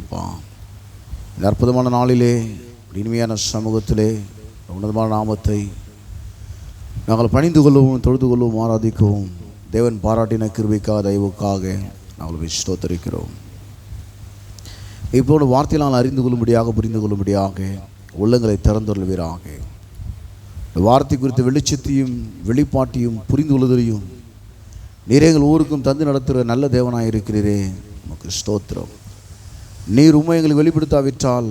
ஸ்தோத்திரப்பா. இந்த அற்புதமான நாளிலே இனிமையான சமூகத்திலே உன்னதமான நாமத்தை நாங்கள் பணிந்து கொள்ளவும் தொழுது கொள்ளவும் ஆராதிக்கவும் தேவன் பாராட்டின கிருபைக்காக தயவுக்காக நாங்கள் ஸ்தோத்திரிக்கிறோம். இப்போது வார்த்தையில் நாங்கள் அறிந்து கொள்ளும்படியாக புரிந்து கொள்ளும்படியாக உள்ளங்களை திறந்துள்ளவீராக. வார்த்தை குறித்த வெளிச்சத்தையும் வெளிப்பாட்டையும் புரிந்து கொள்வதையும் நீர் எங்கள் ஊருக்கும் தந்து நடத்துகிற நல்ல தேவனாக இருக்கிறீரே, நமக்கு ஸ்தோத்திரம். நீர் உண்மை எங்களுக்கு வெளிப்படுத்தாவிட்டால்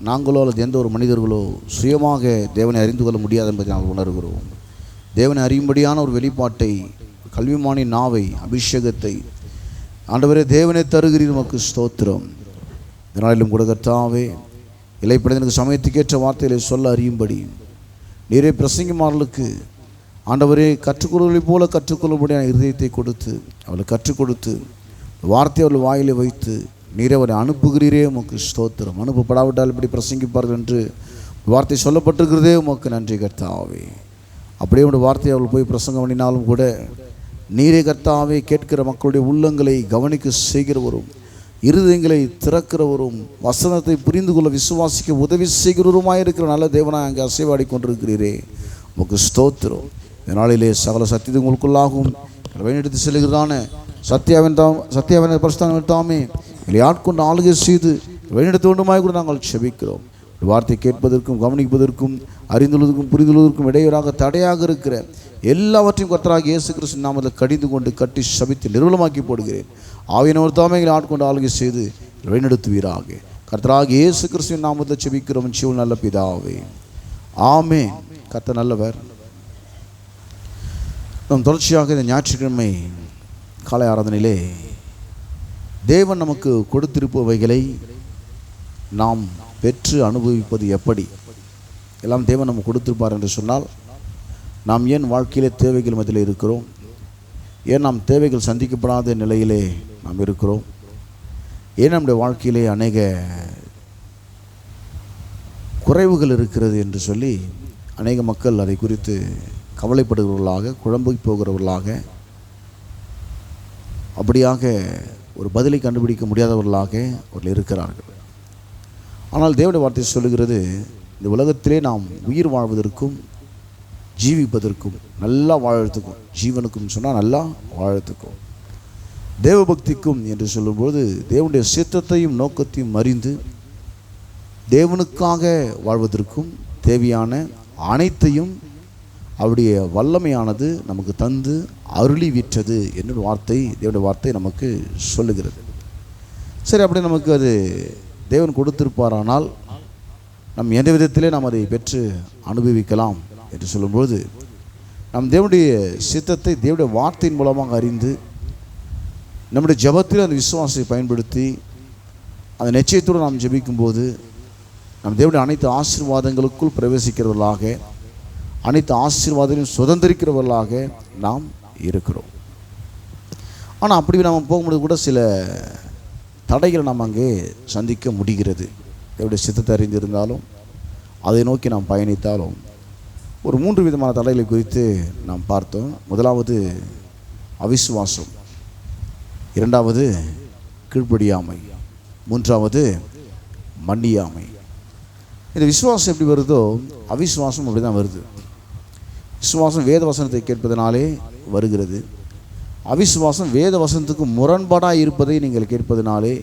நாங்களோ அல்லது எந்த ஒரு மனிதர்களோ சுயமாக தேவனை அறிந்து கொள்ள முடியாது என்பதை நாங்கள் உணர்கிறோம். தேவனை அறியும்படியான ஒரு வெளிப்பாட்டை, கல்விமானின் நாவை, அபிஷேகத்தை ஆண்டவரே தேவனை தருகிறீர், நமக்கு ஸ்தோத்திரம். இதனாலும் கூட கர்த்தாவே இலைப்படைந்தனுக்கு சமயத்துக்கேற்ற வார்த்தைகளை சொல்ல அறியும்படி நீரே பிரசங்கிமார்களுக்கு ஆண்டவரே கற்றுக்கொள்வதைப் போல கற்றுக்கொள்ளும்படியான இருதயத்தை கொடுத்து அவளை கற்றுக் கொடுத்து வார்த்தை அவள் வாயிலை வைத்து நீரே அவரை அனுப்புகிறீரே, உமக்கு ஸ்தோத்திரம். அனுப்பப்படாவிட்டால் இப்படி பிரசங்கிப்பார்கள் என்று வார்த்தை சொல்லப்பட்டிருக்கிறதே, உமக்கு நன்றி கர்த்தாவே. அப்படியே உடைய வார்த்தையை அவள் போய் பிரசங்கம் பண்ணினாலும் கூட நீரே கர்த்தாவே கேட்கிற மக்களுடைய உள்ளங்களை கவனிக்க செய்கிறவரும் இருதயங்களை திறக்கிறவரும் வசனத்தை புரிந்து கொள்ள விசுவாசிக்க உதவி செய்கிறவருமாயிருக்கிற நல்ல தேவனாக அங்கே அசைவாடி கொண்டிருக்கிறீரே, உமக்கு ஸ்தோத்திரம். இதனாலே சகல சத்தியத்தை உங்களுக்குள்ளாகவும் வழிநடத்தி செல்கிறதான சத்தியாவின் பரிசுத்தம் தாமே இல்லை ஆட்கொண்டு ஆளுகை செய்து வழிநடத்த வேண்டுமாய் கூட நாங்கள் செபிக்கிறோம். வார்த்தை கேட்பதற்கும் கவனிப்பதற்கும் அறிந்துள்ளதற்கும் புரிந்துள்ளதற்கும் இடையூறாக தடையாக இருக்கிற எல்லாவற்றையும் கர்த்தராகிய இயேசு கிறிஸ்து நாமத்தில் கடிந்து கொண்டு கட்டி சபித்து நிர்மூலமாக்கி போடுகிறேன். ஆவியானவர் தாமே எங்களை ஆட்கொண்டு ஆளுகை செய்து வழிநடத்துவீராக. கர்த்தராகிய இயேசு கிறிஸ்துவின் நாமத்தில் செபிக்கிறோம் ஜீவன் நல்ல பிதாவே, ஆமென். கர்த்தர் நல்லவர். நம் தொடர்ச்சியாக இந்த ஞாயிற்றுக்கிழமை காலை ஆராதனையிலே தேவன் நமக்கு கொடுத்திருப்பவைகளை நாம் பெற்று அனுபவிப்பது எப்படி, எல்லாம் தேவன் நமக்கு கொடுத்திருப்பார் என்று சொன்னால் நாம் ஏன் வாழ்க்கையிலே தேவைகள் மத்தியில் இருக்கிறோம், ஏன் நாம் தேவைகள் சந்திக்கப்படாத நிலையிலே நாம் இருக்கிறோம், ஏன் நம்முடைய வாழ்க்கையிலே அநேக குறைவுகள் இருக்கிறது என்று சொல்லி அநேக மக்கள் அதை குறித்து கவலைப்படுகிறவர்களாக குழம்பு போகிறவர்களாக அப்படியாக ஒரு பதிலை கண்டுபிடிக்க முடியாதவர்களாக அவர்கள் இருக்கிறார்கள். ஆனால் தேவனுடைய வார்த்தை சொல்லுகிறது, இந்த உலகத்திலே நாம் உயிர் வாழ்வதற்கும் ஜீவிப்பதற்கும் நல்லா வாழறதுக்கும், ஜீவனுக்கும் சொன்னால் நல்லா வாழறதுக்கும் தேவபக்திக்கும் என்று சொல்லும்போது தேவனுடைய சித்தத்தையும் நோக்கத்தையும் அறிந்து தேவனுக்காக வாழ்வதற்கும் தேவையான அனைத்தையும் அவருடைய வல்லமையானது நமக்கு தந்து அருளி விற்றது என்று வார்த்தை, தேவனுடைய வார்த்தை நமக்கு சொல்லுகிறது. சரி, அப்படி நமக்கு அது தேவன் கொடுத்திருப்பாரானால் நம் எந்த விதத்திலே நாம் அதை பெற்று அனுபவிக்கலாம் என்று சொல்லும்போது நம் தேவனுடைய சித்தத்தை தேவனுடைய வார்த்தையின் மூலமாக அறிந்து நம்முடைய ஜெபத்தில் அந்த விசுவாசத்தை பயன்படுத்தி அந்த நிச்சயத்தோடு நாம் ஜெபிக்கும்போது நம் தேவனுடைய அனைத்து ஆசீர்வாதங்களுக்குள் பிரவேசிக்கிறவர்களாக, அனைத்து ஆசீர்வாதங்களையும் சுதந்திரிக்கிறவர்களாக நாம் இருக்கிறோம். ஆனால் அப்படி நாம் போகும்போது கூட சில தடைகளை நாம் அங்கே சந்திக்க முடிகிறது. தேவனுடைய சித்தத்தை அறிந்திருந்தாலும் அதை நோக்கி நாம் பயணித்தாலும் ஒரு 3 விதமான தடைகளை குறித்து நாம் பார்த்தோம். முதலாவது அவிசுவாசம், இரண்டாவது கீழ்ப்படியாமை, மூன்றாவது மன்னியாமை. இந்த விசுவாசம் எப்படி வருதோ அவிசுவாசம் அப்படி தான் வருது. விசுவாசம் வேத வசனத்தை கேட்பதனாலே வருகிறது. அவிசுவாசம் வேத வசனத்துக்கு முரண்பாடாக இருப்பதை நீங்கள் கேட்பதனாலே,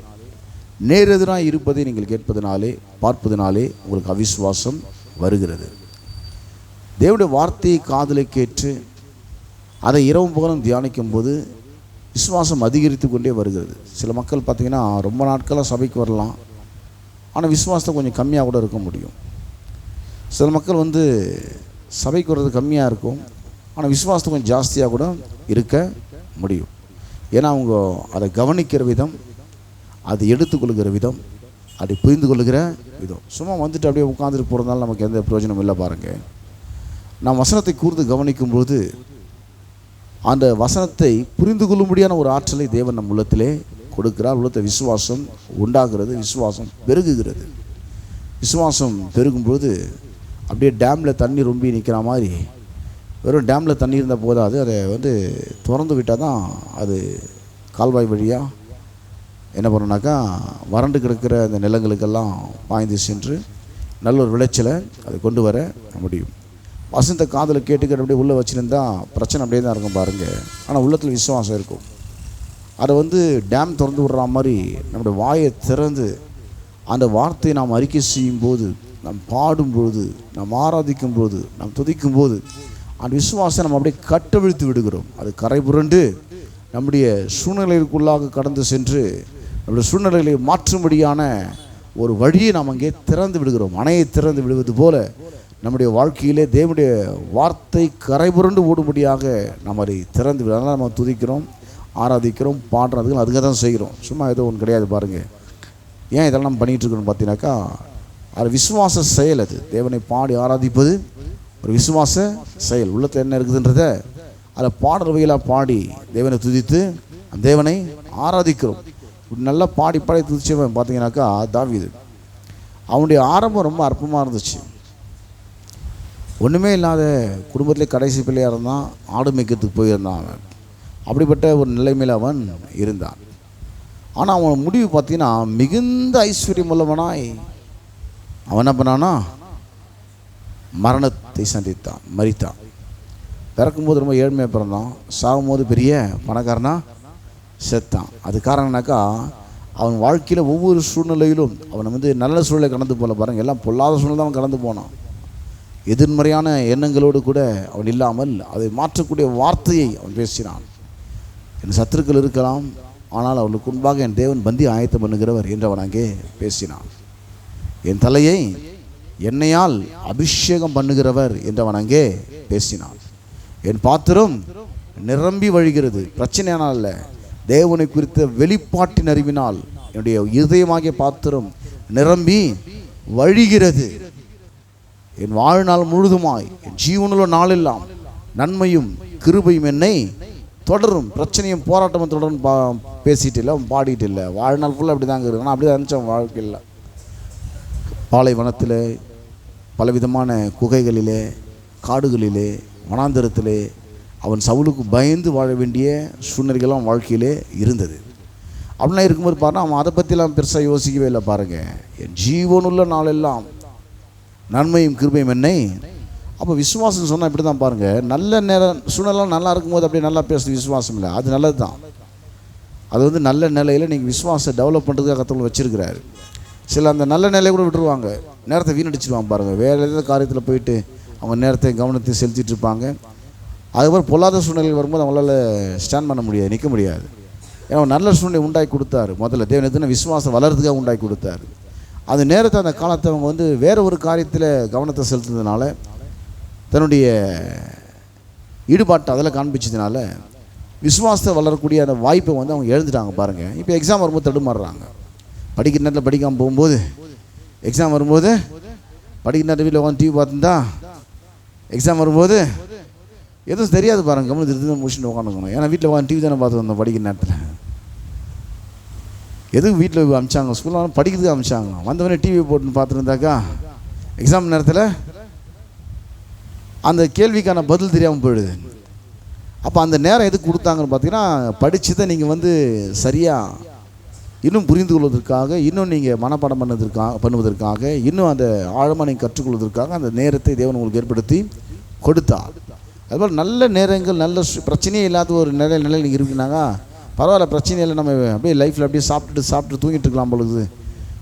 நேரெதிராக இருப்பதை நீங்கள் கேட்பதனாலே, பார்ப்பதனாலே உங்களுக்கு அவிசுவாசம் வருகிறது. தேவனுடைய வார்த்தையை காதலை கேட்டு அதை இரவும் பகலும் தியானிக்கும் போது விசுவாசம் அதிகரித்து கொண்டே வருகிறது. சில மக்கள் பார்த்திங்கன்னா ரொம்ப நாட்களாக சபைக்கு வரலாம், ஆனால் விசுவாசத்தை கொஞ்சம் கம்மியாக கூட இருக்க முடியும். சில மக்கள் சபைக்கு வர்றது கம்மியாக இருக்கும், ஆனால் விசுவாசத்தை கொஞ்சம் ஜாஸ்தியாக கூட இருக்க முடியும். ஏன்னா அவங்க அதை கவனிக்கிற விதம், அதை எடுத்துக்கொள்கிற விதம், அதை புரிந்து கொள்கிற விதம். சும்மா அப்படியே உட்காந்துட்டு போகிறதுனால நமக்கு எந்த பிரயோஜனம் இல்லை. பாருங்கள், நாம் வசனத்தை கூர்ந்து கவனிக்கும்போது அந்த வசனத்தை புரிந்து கொள்ளும்படியான ஒரு ஆற்றலை தேவன் நம் உள்ளத்திலே கொடுக்கிறார். உள்ளத்தை விசுவாசம் உண்டாகிறது, விசுவாசம் பெருகுகிறது. விசுவாசம் பெருகும்போது அப்படியே டேமில் தண்ணி ரொம்பி நிற்கிற மாதிரி, வெறும் டேமில் தண்ணி இருந்தால் போதாது, அதை திறந்து விட்டால் தான் அது கால்வாய் வழியாக என்ன பண்ணணுன்னாக்கா வறண்டு கிடக்கிற அந்த நிலங்களுக்கெல்லாம் பாய்ந்து சென்று நல்ல ஒரு விளைச்சலை அதை கொண்டு வர முடியும். வசந்த காதில் கேட்டுக்கிட்டு அப்படியே உள்ளே வச்சுருந்தா பிரச்சனை அப்படியே தான் இருக்கும் பாருங்கள். ஆனால் உள்ளத்தில் விசுவாசம் இருக்கும். அதை டேம் திறந்து விடுற மாதிரி நம்முடைய வாயை திறந்து அந்த வார்த்தையை நாம் அறிக்கை செய்யும்போது, நாம் பாடும்போது, நாம் ஆராதிக்கும்போது, நாம் துதிக்கும்போது அந்த விசுவாசம் நம்ம அப்படியே கட்டவிழ்த்து விடுகிறோம். அது கரை புரண்டு நம்முடைய சூழ்நிலைகளுக்குள்ளாக கடந்து சென்று நம்முடைய சூழ்நிலைகளை மாற்றும்படியான ஒரு வழியை நாம் அங்கே திறந்து விடுகிறோம். அணையை திறந்து விடுவது போல நம்முடைய வாழ்க்கையிலே தேவனுடைய வார்த்தை கரை புரண்டு ஓடும்படியாக நாம் அதை திறந்து விட. அதனால் நம்ம துதிக்கிறோம், ஆராதிக்கிறோம், பாடுறதுக்கு அதுக்காக தான் செய்கிறோம். சும்மா ஏதோ ஒன்று கிடையாது பாருங்கள். ஏன் இதெல்லாம் நம்ம பண்ணிகிட்டு இருக்கணும்னு பார்த்தீங்கன்னாக்கா அது விசுவாச செயல். அது தேவனை பாடி ஆராதிப்பது ஒரு விசுவாச செயல். உள்ளத்தில் என்ன இருக்குதுன்றதை அதை பாடுறவைகளாக பாடி தேவனை துதித்து அந்த தேவனை ஆராதிக்கிறோம். நல்லா பாடி பாடி துதிச்சவன் பார்த்தீங்கன்னாக்கா தாவீது. அவனுடைய ஆரம்பம் ரொம்ப அற்பமாக இருந்துச்சு. ஒன்றுமே இல்லாத குடும்பத்திலே கடைசி பிள்ளையாக இருந்தான். ஆடு மேய்க்கிறதுக்கு போயிருந்தான் அவன். அப்படிப்பட்ட ஒரு நிலைமையில் அவன் இருந்தான். ஆனால் அவன் முடிவு பார்த்தீங்கன்னா மிகுந்த ஐஸ்வர்யம் உள்ளவனாய் அவன் என்ன பண்ணானா மரணத்தை சந்தித்தான், மரித்தான். பிறக்கும்போது ரொம்ப ஏழ்மையாக பிறந்தான், சாகும்போது பெரிய பணக்காரனா செத்தான். அது காரணம்னாக்கா அவன் வாழ்க்கையில் ஒவ்வொரு சூழ்நிலையிலும் அவன் நல்ல சூழ்நிலை கடந்து போல பாருங்கள். எல்லாம் பொல்லாத சூழ்நிலை தான் அவன் கடந்து போனான். எதிர்மறையான எண்ணங்களோடு கூட அவன் இல்லாமல் அதை மாற்றக்கூடிய வார்த்தையை அவன் பேசினான். என் சத்துருக்கள் இருக்கலாம், ஆனால் அவளுக்கு முன்பாக என் தேவன் பந்தி ஆயத்தம் பண்ணுகிறவர் என்று அவன் அங்கே பேசினான். என் தலையை எண்ணெயால் அபிஷேகம் பண்ணுகிறவர் என்று அவன் அங்கே பேசினான். என் பாத்திரம் நிரம்பி வழிகிறது. பிரச்சனையானால் அல்ல, தேவனை குறித்த வெளிப்பாட்டின் அறிவினால் என்னுடைய இருதயமாகிய பாத்திரம் நிரம்பி வழிகிறது. என் வாழ்நாள் முழுதுமாய் என் ஜீவனுள்ள நாளெல்லாம் நன்மையும் கிருபையும் என்னை தொடரும். பிரச்சனையும் போராட்டமும் தொடரும் பேசிட்டு இல்லை, பாடிட்டு இல்லை. வாழ்நாள் ஃபுல்லாக அப்படி தாங்க இருக்கு. ஆனால் அப்படி தான் இருந்துச்சு வாழ்க்கையில். பாலைவனத்தில், பலவிதமான குகைகளிலே, காடுகளிலே, வனாந்தரத்திலே அவன் சவுலுக்கு பயந்து வாழ வேண்டிய சூழ்நிலைகள்லாம் வாழ்க்கையிலே இருந்தது. அப்படிலாம் இருக்கும்போது பாருங்கள், அவன் அதை பற்றிலாம் பெருசாக யோசிக்கவே இல்லை. பாருங்கள், என் ஜீவனுள்ள நாளெல்லாம் நன்மையும் கிருபையும் என்னை. அப்போ விசுவாசம் சொன்னால் இப்படி தான் பாருங்கள். நல்ல நேரம் சூழ்நிலை நல்லா இருக்கும்போது அப்படியே நல்லா பேசுறது விசுவாசம் இல்லை, அது நல்லது தான். அது நல்ல நிலையில் நீங்கள் விசுவாசம் டெவலப் பண்ணுறதுக்காக கத்தவங்களை வச்சுருக்கிறாரு. சில அந்த நல்ல நிலையை கூட விட்டுருவாங்க, நேரத்தை வீணடிச்சிடுவாங்க பாருங்கள். வேறு ஏதாவது காரியத்தில் போயிட்டு அவங்க நேரத்தை கவனத்தை செலுத்திட்டு இருப்பாங்க. அதுக்கப்புறம் பொல்லாத சூழ்நிலைகள் வரும்போது அவங்களால ஸ்டாண்ட் பண்ண முடியாது, நிற்க முடியாது. ஏன்னா நல்ல சூழ்நிலை உண்டாக்கி கொடுத்தாரு. முதல்ல தேவன் எதுனா விசுவாசம் வளர்றதுக்காக உண்டாக்கி கொடுத்தாரு. அது நேரத்தை அந்த காலத்தை அவங்க வேறு ஒரு காரியத்தில் கவனத்தை செலுத்துறதுனால, தன்னுடைய ஈடுபாட்டை அதில் காண்பிச்சதுனால விசுவாசத்தை வளரக்கூடிய அந்த வாய்ப்பை அவங்க எழுந்துட்டாங்க பாருங்கள். இப்போ எக்ஸாம் வரும்போது தடுமாறுறாங்க. படிக்கிற நேரத்தில் படிக்காமல் போகும்போது, எக்ஸாம் வரும்போது படிக்கிற நேரத்தில் வீட்டில் உட்காந்து டிவி பார்த்துருந்தா எக்ஸாம் வரும்போது எதுவும் தெரியாது பாருங்கள். கவனம் திருத்தி முடிச்சுட்டு உட்காந்துக்கணும். ஏன்னா வீட்டில் உட்காந்து டிவி தானே பார்த்து வந்தோம் படிக்கிற நேரத்தில். எதுவும் வீட்டில் அமிச்சாங்க, ஸ்கூலில் படிக்கிறதுக்கு அமிச்சாங்க. வந்தவொடனே டிவி போட்டுன்னு பார்த்துருந்தாக்கா எக்ஸாம் நேரத்தில் அந்த கேள்விக்கான பதில் தெரியாமல் போயிடுது. அப்போ அந்த நேரம் எதுக்கு கொடுத்தாங்கன்னு பார்த்தீங்கன்னா, படித்ததை நீங்கள் சரியாக இன்னும் புரிந்து கொள்வதற்காக, இன்னும் நீங்கள் மனப்பாடம் பண்ணுவதற்காக, இன்னும் அந்த ஆழமாக நீங்கள் கற்றுக்கொள்வதற்காக அந்த நேரத்தை தேவன் உங்களுக்கு ஏற்படுத்தி கொடுத்தார். அதுபோல் நல்ல நேரங்கள், நல்ல பிரச்சனையே இல்லாத ஒரு நிலையில் நீங்கள் இருக்குனாங்க பரவாயில்ல, பிரச்சனையில் நம்ம அப்படியே லைஃப்பில் அப்படியே சாப்பிட்டு தூங்கிட்டு இருக்கலாம் பொழுது,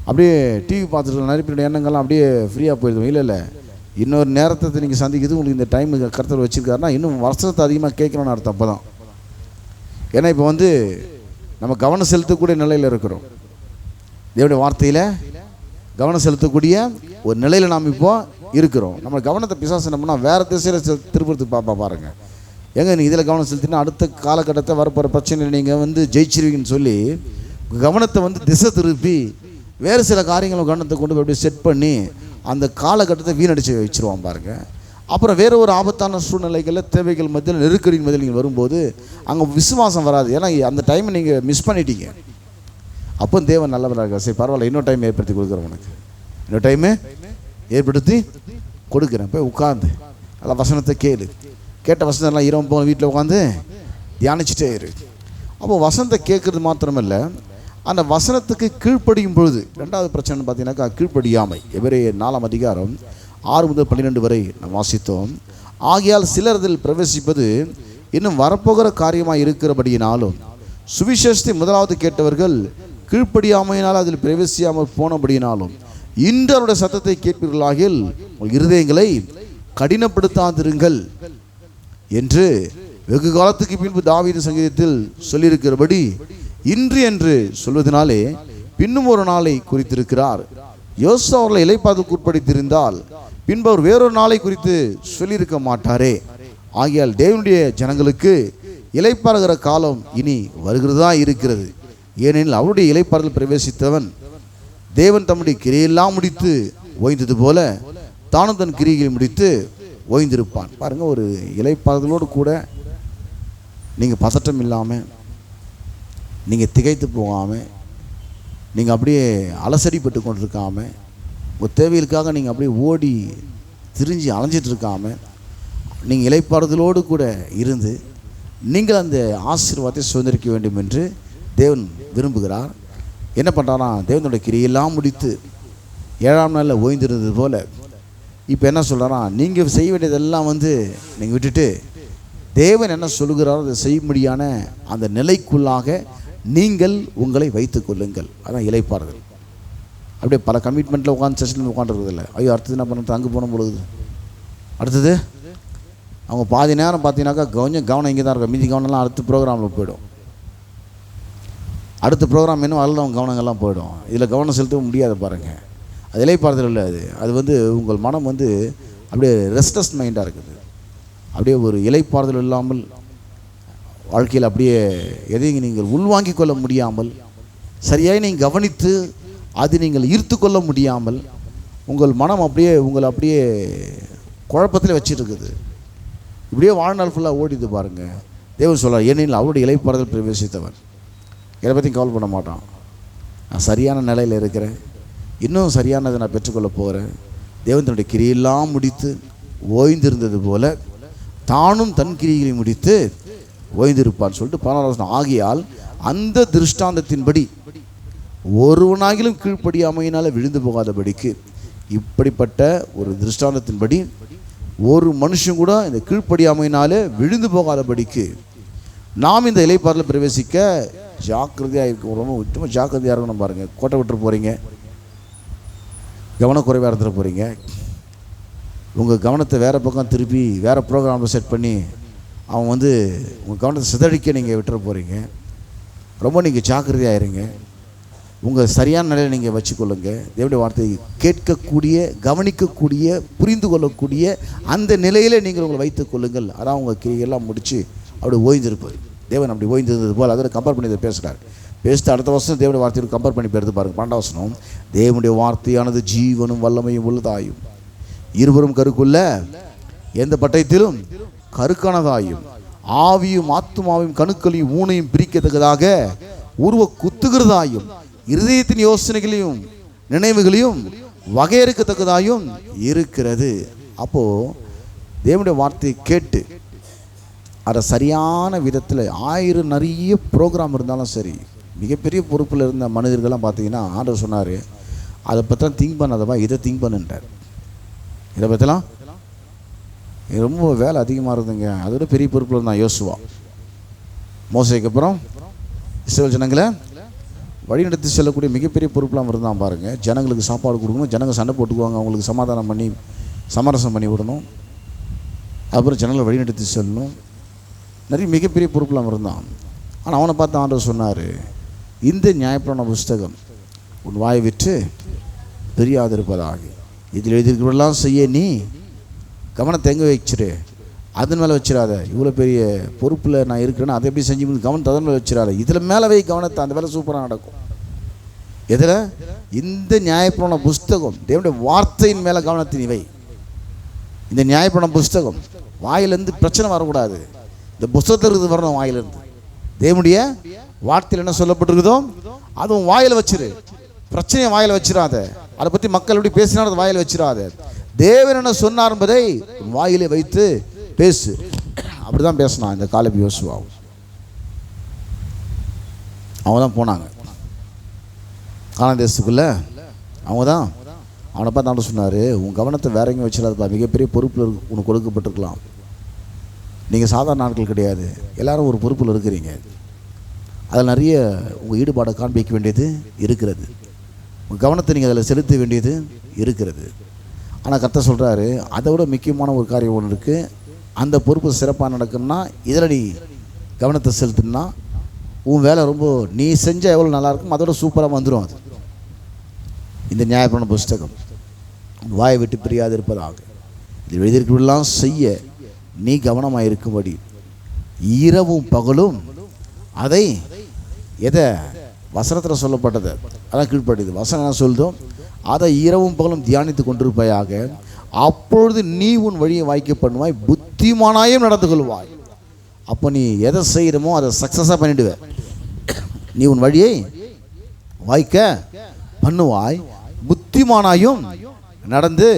அப்படியே டிவி பார்த்துட்டு நிறைய பேருடைய எண்ணங்கள்லாம் அப்படியே ஃப்ரீயாக போயிடுவோம். இல்லை இன்னொரு நேரத்தை நீங்கள் சந்திக்கிறது உங்களுக்கு இந்த டைம் கருத்தில் வச்சுருக்காருன்னா இன்னும் வருஷத்தை அதிகமாக கேட்கணும்னு அர்த்தம். அப்போ தான். ஏன்னா இப்போ நம்ம கவனம் செலுத்தக்கூடிய நிலையில் இருக்கிறோம். தேவனுடைய வார்த்தையில் கவனம் செலுத்தக்கூடிய ஒரு நிலையில் நாம் இப்போ இருக்கிறோம். நம்ம கவனத்தை பிசாசு நம்மனா வேறு திசையில் திருப்பத்துக்கு பாருங்கள். எங்கே நீங்கள் இதில் கவனம் செலுத்தினா அடுத்த காலகட்டத்தை வரப்போகிற பிரச்சனையில் நீங்கள் ஜெயிச்சிருவீங்கன்னு சொல்லி கவனத்தை திசை திருப்பி வேறு சில காரியங்களை கவனத்தை கொண்டு போய் அப்படியே செட் பண்ணி அந்த காலகட்டத்தை வீணடிச்சு வச்சுருவான் பாருங்கள். அப்புறம் வேறு ஒரு ஆபத்தான சூழ்நிலைகளில், தேவைகள் மத்தியில், நெருக்கடியின் மத்தியில் நீங்கள் வரும்போது அங்கே விசுவாசம் வராது. ஏன்னா அந்த டைமை நீங்கள் மிஸ் பண்ணிட்டீங்க. அப்போ தேவன் நல்லவராக இருக்கார். சரி பரவாயில்ல, இன்னொரு டைம் ஏற்படுத்தி கொடுக்குறேன் உனக்கு, இன்னொரு டைமு ஏற்படுத்தி கொடுக்குறேன். போய் உட்காந்து நல்லா வசனத்தை கேட்ட வசனம்லாம் இரவு போன வீட்டில் உட்காந்து தியானிச்சுட்டே இரு. அப்போ வசனத்தை கேட்குறது மாத்திரமில்லை, அந்த வசனத்துக்கு கீழ்ப்படியும் பொழுது, ரெண்டாவது பிரச்சனை பார்த்தீங்கன்னாக்கா கீழ்ப்படியாமை. எபிரேயர் 4ஆம் அதிகாரம் 6 முதல் 12 வரை நாம் வாசித்தோம். ஆகையால் சிலர் அதில் பிரவேசிப்பது இன்னும் வரப்போகிற காரியமாக இருக்கிறபடியினாலும், சுவிசேஷத்தை முதலாவது கேட்டவர்கள் கீழ்ப்படியாமையினால் அதில் பிரவேசியாமல் போனபடியினாலும், இன்று அவருடைய சத்தத்தை கேட்பீர்களாகில் உங்கள் இருதயங்களை கடினப்படுத்தாதிருங்கள் என்று வெகு காலத்துக்கு பின்பு தாவீது சங்கீதத்தில் சொல்லியிருக்கிறபடி இன்று என்று சொல்வதனாலே பின்னும் ஒரு நாளை குறித்திருக்கிறார். யோசுவா அவர்களை இளைப்பாறுதலுக்கு உட்படுத்தியிருந்தால் பின்பு அவர் வேறொரு நாளை குறித்து சொல்லியிருக்க மாட்டாரே. ஆகையால் தேவனுடைய ஜனங்களுக்கு இளைப்பாறுகிற காலம் இனி வருகிறதா இருக்கிறது. ஏனெனில் அவருடைய இளைப்பாறுதல் பிரவேசித்தவன் தேவன் தம்முடைய கிரியையெல்லாம் முடித்து ஓய்ந்தது போல தானும் தன் கிரியைகளை முடித்து ஓய்ந்திருப்பான். பாருங்க, ஒரு இளைப்பாறுதலோடு கூட நீங்கள் பதட்டம் இல்லாமல், நீங்கள் திகைத்து போகாமல், நீங்கள் அப்படியே அலசடிப்பட்டு கொண்டிருக்காமல், உங்கள் தேவைகளுக்காக நீங்கள் அப்படியே ஓடி திரிஞ்சு அலைஞ்சிட்டு இருக்காமல், நீங்கள் இளைப்பாறுதலோடு கூட இருந்து நீங்கள் அந்த ஆசீர்வாதத்தை சுதந்திரிக்க வேண்டும் என்று தேவன் விரும்புகிறார். என்ன பண்ணுறாரா, தேவனுடைய கிரியையெல்லாம் முடித்து 7ஆம் நாளில் ஓய்ந்திருந்தது போல் இப்போ என்ன சொல்கிறாரா, நீங்கள் செய்ய வேண்டியதெல்லாம் நீங்கள் விட்டுட்டு தேவன் என்ன சொல்லுகிறாரோ அதை செய்யும்படியான அந்த நிலைக்குள்ளாக நீங்கள் உங்களை வைத்து கொள்ளுங்கள். அதான் இளைப்பாறுதல். அப்படியே பல கமிட்மெண்ட்டில் உட்காந்து செஷனில் உட்காந்துருக்குதில்ல. ஐயோ அடுத்தது என்ன பண்ணுறது, அங்கே போன பொழுது அடுத்தது அவங்க பாதி நேரம் பார்த்தீங்கன்னாக்கா கொஞ்சம் கவனம் இங்கே தான் இருக்கும். மீதி கவனம்லாம் அடுத்த ப்ரோக்ராமில் போயிடும். அடுத்த ப்ரோக்ராம் இன்னும் அதில் அவங்க கவனங்கள்லாம் போயிடும். இதில் கவனம் செலுத்த முடியாது. பாருங்கள், அது இளைப்பாறுதல் இல்லை. அது உங்கள் மனம் அப்படியே ரெஸ்ட்லெஸ் மைண்டாக இருக்குது. அப்படியே ஒரு இளைப்பாறுதல் இல்லாமல் வாழ்க்கையில் அப்படியே எதையும் நீங்கள் உள்வாங்கிக் கொள்ள முடியாமல், சரியாக நீங்கள் கவனித்து அது நீங்கள் ஈர்த்து கொள்ள முடியாமல் உங்கள் மனம் உங்களை அப்படியே குழப்பத்தில் வச்சுருக்குது. இப்படியே வாழ்நாள் ஃபுல்லாக ஓடிது. பாருங்கள், தேவன் சொல்கிறார், ஏனெனில் அவருடைய இளைப்பாறுதல் பிரவேசித்தவன் எதை பற்றியும் கவலை பண்ண மாட்டான். நான் சரியான நிலையில் இருக்கிறேன், இன்னும் சரியானதை நான் பெற்றுக்கொள்ள போகிறேன். தேவன் தன்னுடைய கிரியெல்லாம் முடித்து ஓய்ந்திருந்தது போல தானும் தன் கிரியைகளை முடித்து ஓய்ந்திருப்பான்னு சொல்லிட்டு 16 ஆகையால் அந்த திருஷ்டாந்தத்தின்படி ஒருவனாகிலும் கீழ்ப்படியாமையினால் விழுந்து போகாதபடிக்கு, இப்படிப்பட்ட ஒரு திருஷ்டாந்தத்தின்படி ஒரு மனுஷன் கூட இந்த கீழ்ப்படியாமையினாலே விழுந்து போகாதபடிக்கு நாம் இந்த இளைப்பாறுதலில் பிரவேசிக்க ஜாக்கிரதையாக இருக்கும். ரொம்ப ஜாக்கிரதையாக இருக்கணும். பாருங்கள், கோட்டை விட்டு போகிறீங்க, கவனக்குறைவாக இருந்துட போகிறீங்க. உங்கள் கவனத்தை வேறு பக்கம் திருப்பி வேறு ப்ரோக்ராமில் செட் பண்ணி அவன் உங்கள் கவனத்தை சிதறிக்க நீங்கள் விட்டுற போகிறீங்க. ரொம்ப நீங்கள் ஜாக்கிரதையாக இருங்க. உங்கள் சரியான நிலையில் நீங்கள் வச்சுக்கொள்ளுங்க. தேவனுடைய வார்த்தையை கேட்கக்கூடிய, கவனிக்கக்கூடிய, புரிந்து கொள்ளக்கூடிய அந்த நிலையில் நீங்கள் உங்களை வைத்துக் கொள்ளுங்கள். அதான் உங்கள் கிரியெல்லாம் முடித்து அப்படி ஓய்ந்திருப்பார். தேவன் அப்படி ஓய்ந்திருந்தது போல் அதில் கம்பேர் பண்ணி இதை பேசுகிறார். பேசிட்டு அடுத்த வருஷம் தேவனுடைய வார்த்தையை கம்பேர் பண்ணி பேருந்து பாருங்கள். 12ஆம் வசனம், தேவனுடைய வார்த்தையானது ஜீவனும் வல்லமையும் உள்ளதாயும் இருவரும் கருக்குள்ள எந்த பட்டயத்திலும் கருக்கானதாயும் ஆவியும் ஆத்துமாவையும் கணுக்களையும் ஊனையும் பிரிக்கத்தக்கதாக உருவ குத்துகிறதாயும் இருதயத்தின் யோசனைகளையும் நினைவுகளையும் வகையறுக்கத்தக்கதாயும் இருக்கிறது. அப்போது தேவனுடைய வார்த்தையை கேட்டு அதை சரியான விதத்தில் நிறைய ப்ரோக்ராம் இருந்தாலும் சரி, மிகப்பெரிய பொறுப்பில் இருந்த மனிதர்கள்லாம் பார்த்தீங்கன்னா ஆண்டவர் சொன்னார், அதை பற்றிலாம் திங்க் பண்ணாதவா, இதை திங்க் பண்ணுன்றார். இதை பற்றிலாம் ரொம்ப வேலை அதிகமாக இருந்துங்க. அதோட பெரிய பொறுப்பில் இருந்தான் யோசுவா. மோசேக்கு அப்புறம் இஸ்ரவேல் ஜனங்களை வழிநடத்தி செல்லக்கூடிய மிகப்பெரிய பொறுப்பெலாம் இருந்தான். பாருங்கள், ஜனங்களுக்கு சாப்பாடு கொடுக்கணும், ஜனங்கள் சண்டை போட்டுக்குவாங்க, அவங்களுக்கு சமாதானம் பண்ணி சமரசம் பண்ணி விடணும், அப்புறம் ஜனங்களை வழிநடத்தி செல்லணும். நிறைய மிகப்பெரிய பொறுப்பெலாம் இருந்தான். ஆனால் அவனை பார்த்து ஆண்டவர் சொன்னார், இந்த நியாயப்பிரமாண புஸ்தகம் உன் வாயை விட்டு பிரியாதிருப்பதாக, இதில் எழுதியிருக்கிறதெல்லாம் செய்ய நீ கவனத்தை எங்கே வச்சிரு, அதன் மேலே வச்சிடாத. இவ்வளோ பெரிய பொறுப்பில் நான் இருக்கிறேன்னா அதை எப்படி செஞ்சு கவனத்தை அதன் மேலே வச்சிடாத, இதில் மேலே வை கவனத்தை, அந்த வேலை சூப்பராக நடக்கும். எதில்? இந்த நியாயப்பிரமாண புஸ்தகம், தேவனுடைய வார்த்தையின் மேலே கவனத்தை நீ வை. இந்த நியாயப்பிரமாண புஸ்தகம் வாயிலேருந்து பிரச்சனை வரக்கூடாது, இந்த புஸ்தகத்திலிருந்து வரணும். வாயிலிருந்து தேவனுடைய வார்த்தையில் என்ன சொல்லப்பட்டிருக்குதோ அதுவும் வாயில் வச்சிரு. பிரச்சனையை வாயில் வச்சிடாத, அதை பற்றி மக்கள் எப்படி பேசினாலும் அதை வாயில் வச்சிடாத. தேவன் என்ன சொன்னார் என்பதை வாயிலே வைத்து பேசு. அப்படிதான் பேசினான் இந்த காலேப் யோசுவா. அவங்க தான் போனாங்க. கானான் தேசத்துக்குள்ளே அவங்க தான். அவனை பார்த்து ஆண்டவர் சொன்னார், உன் கவனத்தை வேற எங்கேயும் வச்சிடாதப்பா, மிகப்பெரிய பொறுப்பில் உனக்கு கொடுக்கப்பட்டிருக்கலாம். நீங்கள் சாதாரண நாட்கள் கிடையாது, எல்லாரும் ஒரு பொறுப்பில் இருக்கிறீங்க. அதில் நிறைய உங்கள் ஈடுபாடை காண்பிக்க வேண்டியது இருக்கிறது, உங்கள் கவனத்தை நீங்கள் அதில் செலுத்த வேண்டியது இருக்கிறது. ஆனால் கர்த்தர் சொல்கிறாரு, அதை விட முக்கியமான ஒரு காரியம் ஒன்று இருக்குது. அந்த பொறுப்பு சிறப்பாக நடக்கணும்னா இதில் நீ கவனத்தை செலுத்தினா உன் வேலை ரொம்ப நீ செஞ்சால் எவ்வளோ நல்லாயிருக்கும் அதோட சூப்பராக வந்துடும். அது இந்த நியாயப்பிரமாண புஸ்தகம் வாயை விட்டு பிரியாது இருப்பதாக இது எழுதியிருக்கிறதெல்லாம் செய்ய நீ கவனமாக இருக்கும்படி இரவும் பகலும் அதை எதை வசனத்தில் சொல்லப்பட்டது அதான் கீழ்ப்பட்டது. வசனம் என்ன சொல்லுதோ அதை இரவும் பகலும் தியானித்து கொண்டிருப்பாயாக, அப்பொழுது நீ உன் வழியை வாய்க்க பண்ணுவாய், புத்திமானாயும் நடந்து கொள்வாய். அப்போ நீ எதை செய்கிறமோ அதை சக்ஸஸாக பண்ணிடுவே. நீ உன் வழியை வாய்க்க பண்ணுவாய், புத்திமானாயும் நடந்து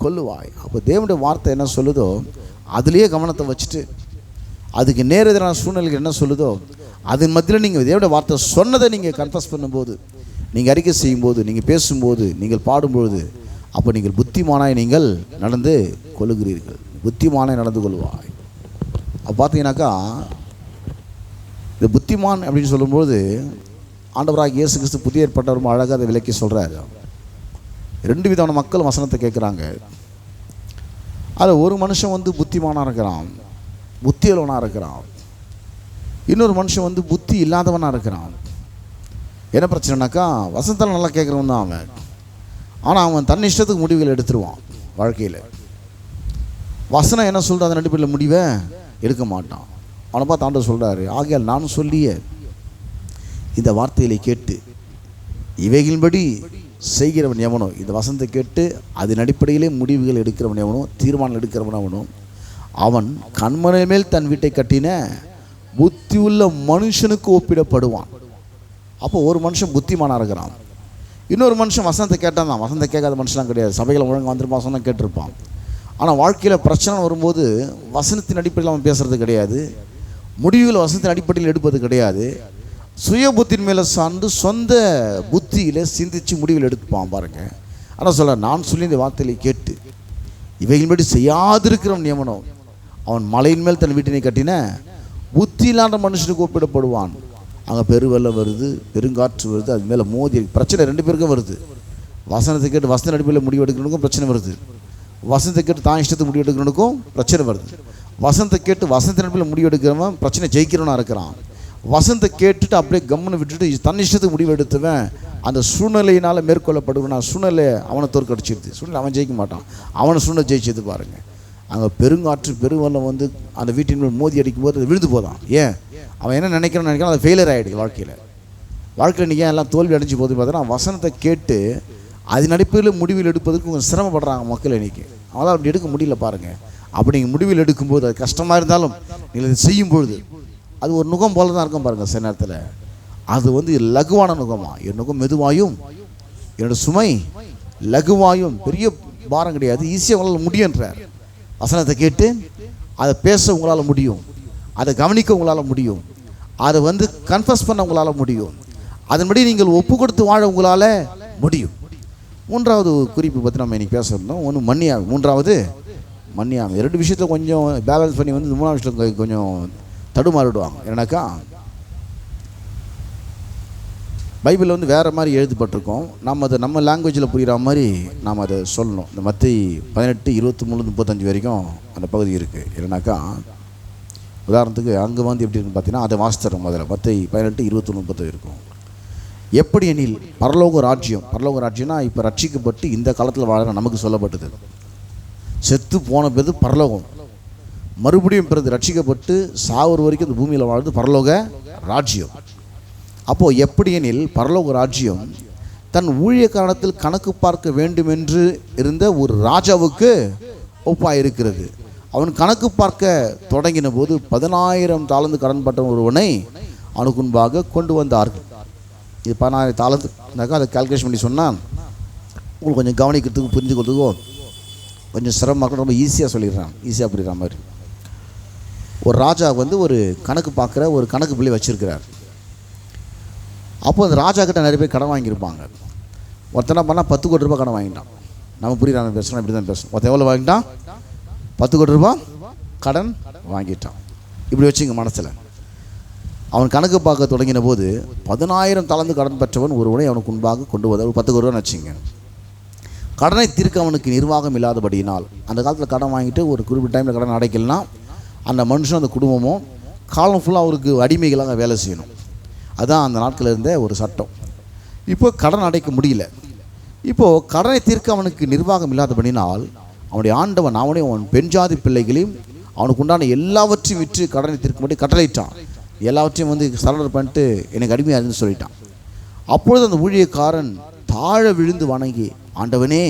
கொள்ளுவாய். அப்போ தேவனுடைய வார்த்தை என்ன சொல்லுதோ அதுலேயே கவனத்தை வச்சுட்டு அதுக்கு நேர் எதிரான சூழ்நிலைகள் என்ன சொல்லுதோ அதன் மத்தியில் நீங்கள் தேவனுடைய வார்த்தை சொன்னதை நீங்கள் கன்ஃபஸ் பண்ணும்போது, நீங்கள் அறிக்கை செய்யும்போது, நீங்கள் பேசும்போது, நீங்கள் பாடும்பொழுது, அப்போ நீங்கள் புத்திமானாய் நீங்கள் நடந்து கொள்ளுகிறீர்கள். புத்திமானாய் நடந்து கொள்வாய். அப்போ பார்த்தீங்கன்னாக்கா இந்த புத்திமான் அப்படின்னு சொல்லும்போது ஆண்டவராக இயேசு கிறிஸ்து புதிய ஏற்பட்ட ரொம்ப அழகாக அதை விளக்கி சொல்கிறாரு. 2 விதமான மக்கள் வசனத்தை கேட்குறாங்க. அதில் ஒரு மனுஷன் வந்து புத்திமானாக இருக்கிறான், புத்தியுள்ளவனாக இருக்கிறான். இன்னொரு மனுஷன் வந்து புத்தி இல்லாதவனாக இருக்கிறான். என்ன பிரச்சனைனாக்கா வசனத்தில் நல்லா கேட்குறவன் தான் அவன், ஆனால் அவன் தன் இஷ்டத்துக்கு முடிவுகள் எடுத்துருவான் வாழ்க்கையில். வசனம் என்ன சொல்கிறது அதன் அடிப்படையில் முடிவை எடுக்க மாட்டான். அவனை பார்த்து ஆண்டவர் சொல்கிறாரு, ஆகையால் நான் சொல்லிய இந்த வார்த்தைகளை கேட்டு இவைகளின்படி செய்கிறவன் எவனோ, இந்த வசனத்தை கேட்டு அதன் அடிப்படையிலே முடிவுகள் எடுக்கிறவன் எவனோ, தீர்மானம் எடுக்கிறவன் எவனோ, அவன் கண்மனை மேல் தன் வீட்டை கட்டின புத்தி உள்ள மனுஷனுக்கு ஒப்பிடப்படுவான். அப்போ ஒரு மனுஷன் புத்திமானாக இருக்கிறான், இன்னொரு மனுஷன் வசனத்தை கேட்டான் தான். வசனத்தை கேட்காத மனுஷன்லாம் கிடையாது, சபைகளை ஒழுங்காக வந்துருப்பான், வசனம் கேட்டிருப்பான். ஆனால் வாழ்க்கையில் பிரச்சனை வரும்போது வசனத்தின் அடிப்படையில் அவன் பேசுகிறது கிடையாது, முடிவுகள் வசனத்தின் அடிப்படையில் எடுப்பது கிடையாது. சுய புத்தின் மேலே சார்ந்து சொந்த புத்தியில் சிந்தித்து முடிவில் எடுத்துப்பான் பாருங்க. ஆனால் சொல்ல நான் சொல்லி இந்த வார்த்தையை கேட்டு இவைகளின்படி செய்யாதிருக்கிறவன் எவனோ அவன் மலையின் மேல் தன் வீட்டினை கட்டின புத்தி இல்லாத மனுஷனுக்கு ஒப்பிடப்படுவான். அங்கே பெருவெல்லம் வருது, பெருங்காற்று வருது, அது மேலே மோதி பிரச்சனை 2 பேருக்கும் வருது. வசனத்தை கேட்டு வசன அடிப்படையில் முடிவு எடுக்கிறவனுக்கும் பிரச்சனை வருது, வசனத்தை கேட்டு தான் இஷ்டத்துக்கு முடிவு எடுக்கிறவனுக்கும் பிரச்சனை வருது. வசனத்தை கேட்டு வசனத்தின் அடிப்படையில் முடிவு எடுக்கிறவன் பிரச்சனை ஜெயிக்கிறவனாக இருக்கிறான். வசனத்தை கேட்டுட்டு அப்படியே கம்முன்னு விட்டுட்டு தன் இஷ்டத்துக்கு முடிவு எடுத்துவன் அந்த சூழ்நிலையினால் மேற்கொள்ளப்படுவனா சூழ்நிலை அவனை தோற்கடிச்சிடுது. சூழ்நிலை அவன் ஜெயிக்க மாட்டான், அவனை சூழ்நிலை ஜெயிச்சது பாருங்கள். அங்கே பெருங்காற்று பெருவெல்லம் வந்து அந்த வீட்டின் மேல் மோதி அடிக்கும்போது அது விழுந்து போதான். ஏன் அவன் என்ன நினைக்கிறான் அது ஃபெயிலியர் ஆகிடுது. வாழ்க்கையில் நீங்கள் எல்லாம் தோல்வி அடைஞ்சு போது பார்த்தீங்கன்னா வசனத்தை கேட்டு அதன் அடிப்படையில் முடிவில் எடுப்பதற்கு கொஞ்சம் சிரமப்படுறாங்க மக்கள் இன்றைக்கி. அவங்களால் அப்படி எடுக்க முடியல பாருங்கள். அப்படி நீங்கள் முடிவில் எடுக்கும்போது அது கஷ்டமாக இருந்தாலும் நீங்கள் இதை செய்யும்பொழுது அது ஒரு நுகம் போல தான் இருக்கும் பாருங்கள். சில நேரத்தில் அது வந்து லகுவான நுகமாக, என் நுகம் மெதுவாயும் என்னோடய சுமை லகுவாயும், பெரிய பாரம் கிடையாது, ஈஸியாக உங்களால் முடியுன்றார். வசனத்தை கேட்டு அதை பேச உங்களால் முடியும், அதை கவனிக்க உங்களால் முடியும், அதை வந்து கன்ஃபஸ் பண்ண உங்களால் முடியும், அதன்படி நீங்கள் ஒப்பு கொடுத்து வாழ உங்களால் முடியும். 3வது குறிப்பு பற்றி நம்ம இன்றைக்கி பேசணும். ஒன்று மன்னியாமை, 3வது மன்னியாமை. 2 விஷயத்தில் கொஞ்சம் பேலன்ஸ் பண்ணி வந்து 3வது விஷயத்தில் கொஞ்சம் தடுமாறிடுவாங்க. ஏன்னாக்கா பைபிளில் வந்து வேறு மாதிரி எழுதப்பட்டிருக்கோம், நம்ம அதை நம்ம லாங்குவேஜில் புரிகிற மாதிரி நாம் அதை சொல்லணும். இந்த மத்தேயு 18:23-35 வரைக்கும் அந்த பகுதி இருக்குது. இல்லைனாக்கா உதாரணத்துக்கு அங்கே வந்து எப்படி இருக்குன்னு பார்த்தீங்கன்னா அதை வாசித்தரோம். முதல்ல மத்தேயு 18:23-35 இருக்கும். எப்படி எனில் பரலோக ராஜ்யம்னா இப்போ ரட்சிக்கப்பட்டு இந்த காலத்தில் வாழ நமக்கு சொல்லப்பட்டது. செத்து போன பிறகு பரலோகம், மறுபடியும் பிறகு ரட்சிக்கப்பட்டு சாவூர் வரைக்கும் இந்த பூமியில் வாழ்ந்து பரலோக ராஜ்யம். அப்போது எப்படி எனில் பரலோக ராஜ்யம் தன் ஊழிய காலத்தில் கணக்கு பார்க்க வேண்டும் என்று இருந்த ஒரு ராஜாவுக்கு ஒப்பாக இருக்கிறது. அவன் கணக்கு பார்க்க தொடங்கின போது 10,000 தாலந்து கடன்பட்ட ஒருவனை அவனுக்கு முன்பாக கொண்டு வந்தார்கள். இது 10,000 தாலந்துனாக்கா அதை கால்குலேஷன் பண்ணி சொன்னால் உங்களுக்கு கொஞ்சம் கவனிக்கிறதுக்கு புரிஞ்சு கொடுத்துக்கோ கொஞ்சம் சிரமமாக, ரொம்ப ஈஸியாக சொல்லிடுறான், ஈஸியாக புரிகிற மாதிரி. ஒரு ராஜா வந்து ஒரு கணக்கு பார்க்குற ஒரு கணக்கு பிள்ளை வச்சுருக்கிறார். அப்போ அந்த ராஜா கிட்ட நிறைய பேர் கடன் வாங்கியிருப்பாங்க. ஒருத்தனை பண்ணால் 10 கோடி ரூபாய் கடன் வாங்கிட்டான். நம்ம புரியுறாங்க பேசுகிறோம், இப்படி தான் பேசணும். ஒருத்தன் எவ்வளோ வாங்கிட்டான்? 10 கோடி ரூபாய் கடன் வாங்கிட்டான். இப்படி வச்சுங்க மனசில். அவன் கணக்கு பார்க்க தொடங்கின போது 10,000 தலந்து கடன் பெற்றவன் ஒருவனை அவனுக்கு முன்பாக கொண்டு வந்தார். ஒரு 10 கோடி ரூபான்னு வச்சுங்க. கடனை தீர்க்க அவனுக்கு நிர்வாகம் இல்லாதபடியினால், அந்த காலத்தில் கடன் வாங்கிட்டு ஒரு குறிப்பிட்ட டைமில் கடன் அடைக்கலனா அந்த மனுஷன் அந்த குடும்பமும் காலம் ஃபுல்லாக அவருக்கு அடிமைகளாக வேலை செய்யணும். அதுதான் அந்த நாட்களில் இருந்த ஒரு சட்டம். இப்போ கடன் அடைக்க முடியல. இப்போது கடனை தீர்க்க அவனுக்கு நிர்வாகம் இல்லாதபடினால் அவனுடைய ஆண்டவன் அவனையும் அவன் பெண் ஜாதி பிள்ளைகளையும் அவனுக்கு உண்டான எல்லாவற்றையும் விற்று கடனை தீர்க்கும்படி கட்டளையிட்டான். எல்லாவற்றையும் சரண்டர் பண்ணிட்டு எனக்கு அடிமையாக இருந்து சொல்லிட்டான். அப்பொழுது அந்த ஊழியக்காரன் தாழ விழுந்து வணங்கி, ஆண்டவனே